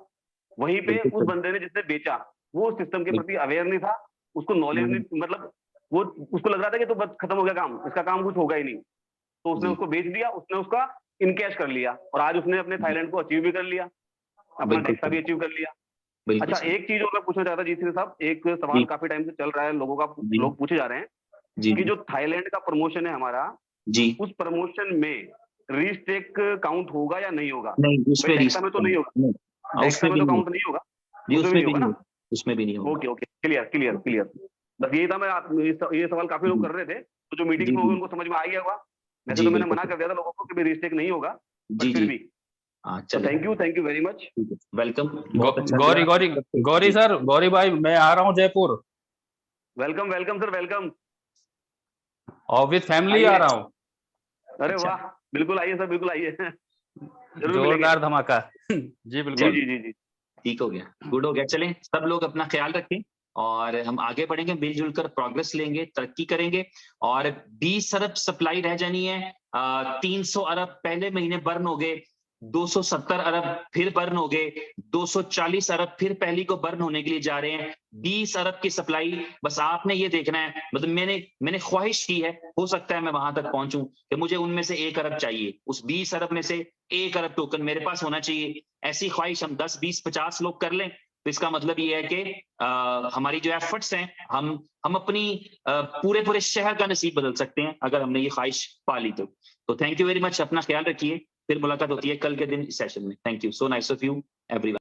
वहीं पे उस बंदे ने जिसने बेचा वो सिस्टम के प्रति अवेयर नहीं था, उसको नॉलेज नहीं, मतलब वो उसको लग रहा था कि तो बस खत्म हो गया काम, इसका काम कुछ होगा ही नहीं, तो उसने उसको बेच दिया, उसने उसका इनकैश कर लिया और आज उसने अपने थाईलैंड को अचीव भी कर लिया, अपना डेक्सा भी अचीव कर लिया। अच्छा एक चीज और मैं पूछना चाहता जीसी साहब, एक सवाल काफी टाइम से चल रहा है, लोग पूछे जा रहे हैं कि जो थाईलैंड का प्रमोशन है हमारा, उस प्रमोशन में रीस्टेक काउंट होगा या नहीं होगा? नहीं, उसमें डेक्सा में तो नहीं होगा, डेक्सा में तो काउंट नहीं होगा, उसमें भी नहीं होगा, उसमें भी नहीं होगा। Okay clear. बस यही था, मैं ये सवाल काफी लोग कर रहे थे, तो जो मीटिंग में होगी उनको समझ में आ गया होगा। वैसे तो मैंने मना कर दिया था लोगों को कि रीस्टेक नहीं होगा, बट फिर भी thank you very much, welcome. Gauri भाई मैं आ रहा हूँ जयपुर। Welcome sir, welcome. और विद फैमिली आ रहा हूँ। अरे वाह, बिल्कुल आइए सर, बिल्कुल आइए, जोरदार धमाका। जी बिल्कुल। जी ठीक हो गया, गुड हो गया। चलें सब लोग अपना ख्याल रखें और हम आगे बढ़ेंगे, मिलजुल कर प्रोग्रेस लेंगे, तरक्की करेंगे। और 20 अरब सप्लाई रह जानी है, 300 अरब पहले महीने बर्न हो गए, 270 अरब फिर बर्न हो गए, 240 अरब फिर पहली को बर्न होने के लिए जा रहे हैं। 20 अरब की सप्लाई, बस आपने ये देखना है, मतलब मैंने ख्वाहिश की है, हो सकता है मैं वहां तक पहुंचूं कि मुझे उनमें से 1 अरब चाहिए, उस 20 अरब में से 1 अरब टोकन मेरे पास होना चाहिए। ऐसी ख्वाहिश हम 10, 20, 50 लोग कर लें तो इसका मतलब ये है कि हमारी जो एफर्ट्स हैं, हम अपनी पूरे शहर का नसीब बदल सकते हैं अगर हमने ये ख्वाहिश पा ली तो थैंक यू वेरी मच, अपना ख्याल रखिए, फिर मुलाकात होती है कल के दिन इस सेशन में। Thank you, so nice of you everyone.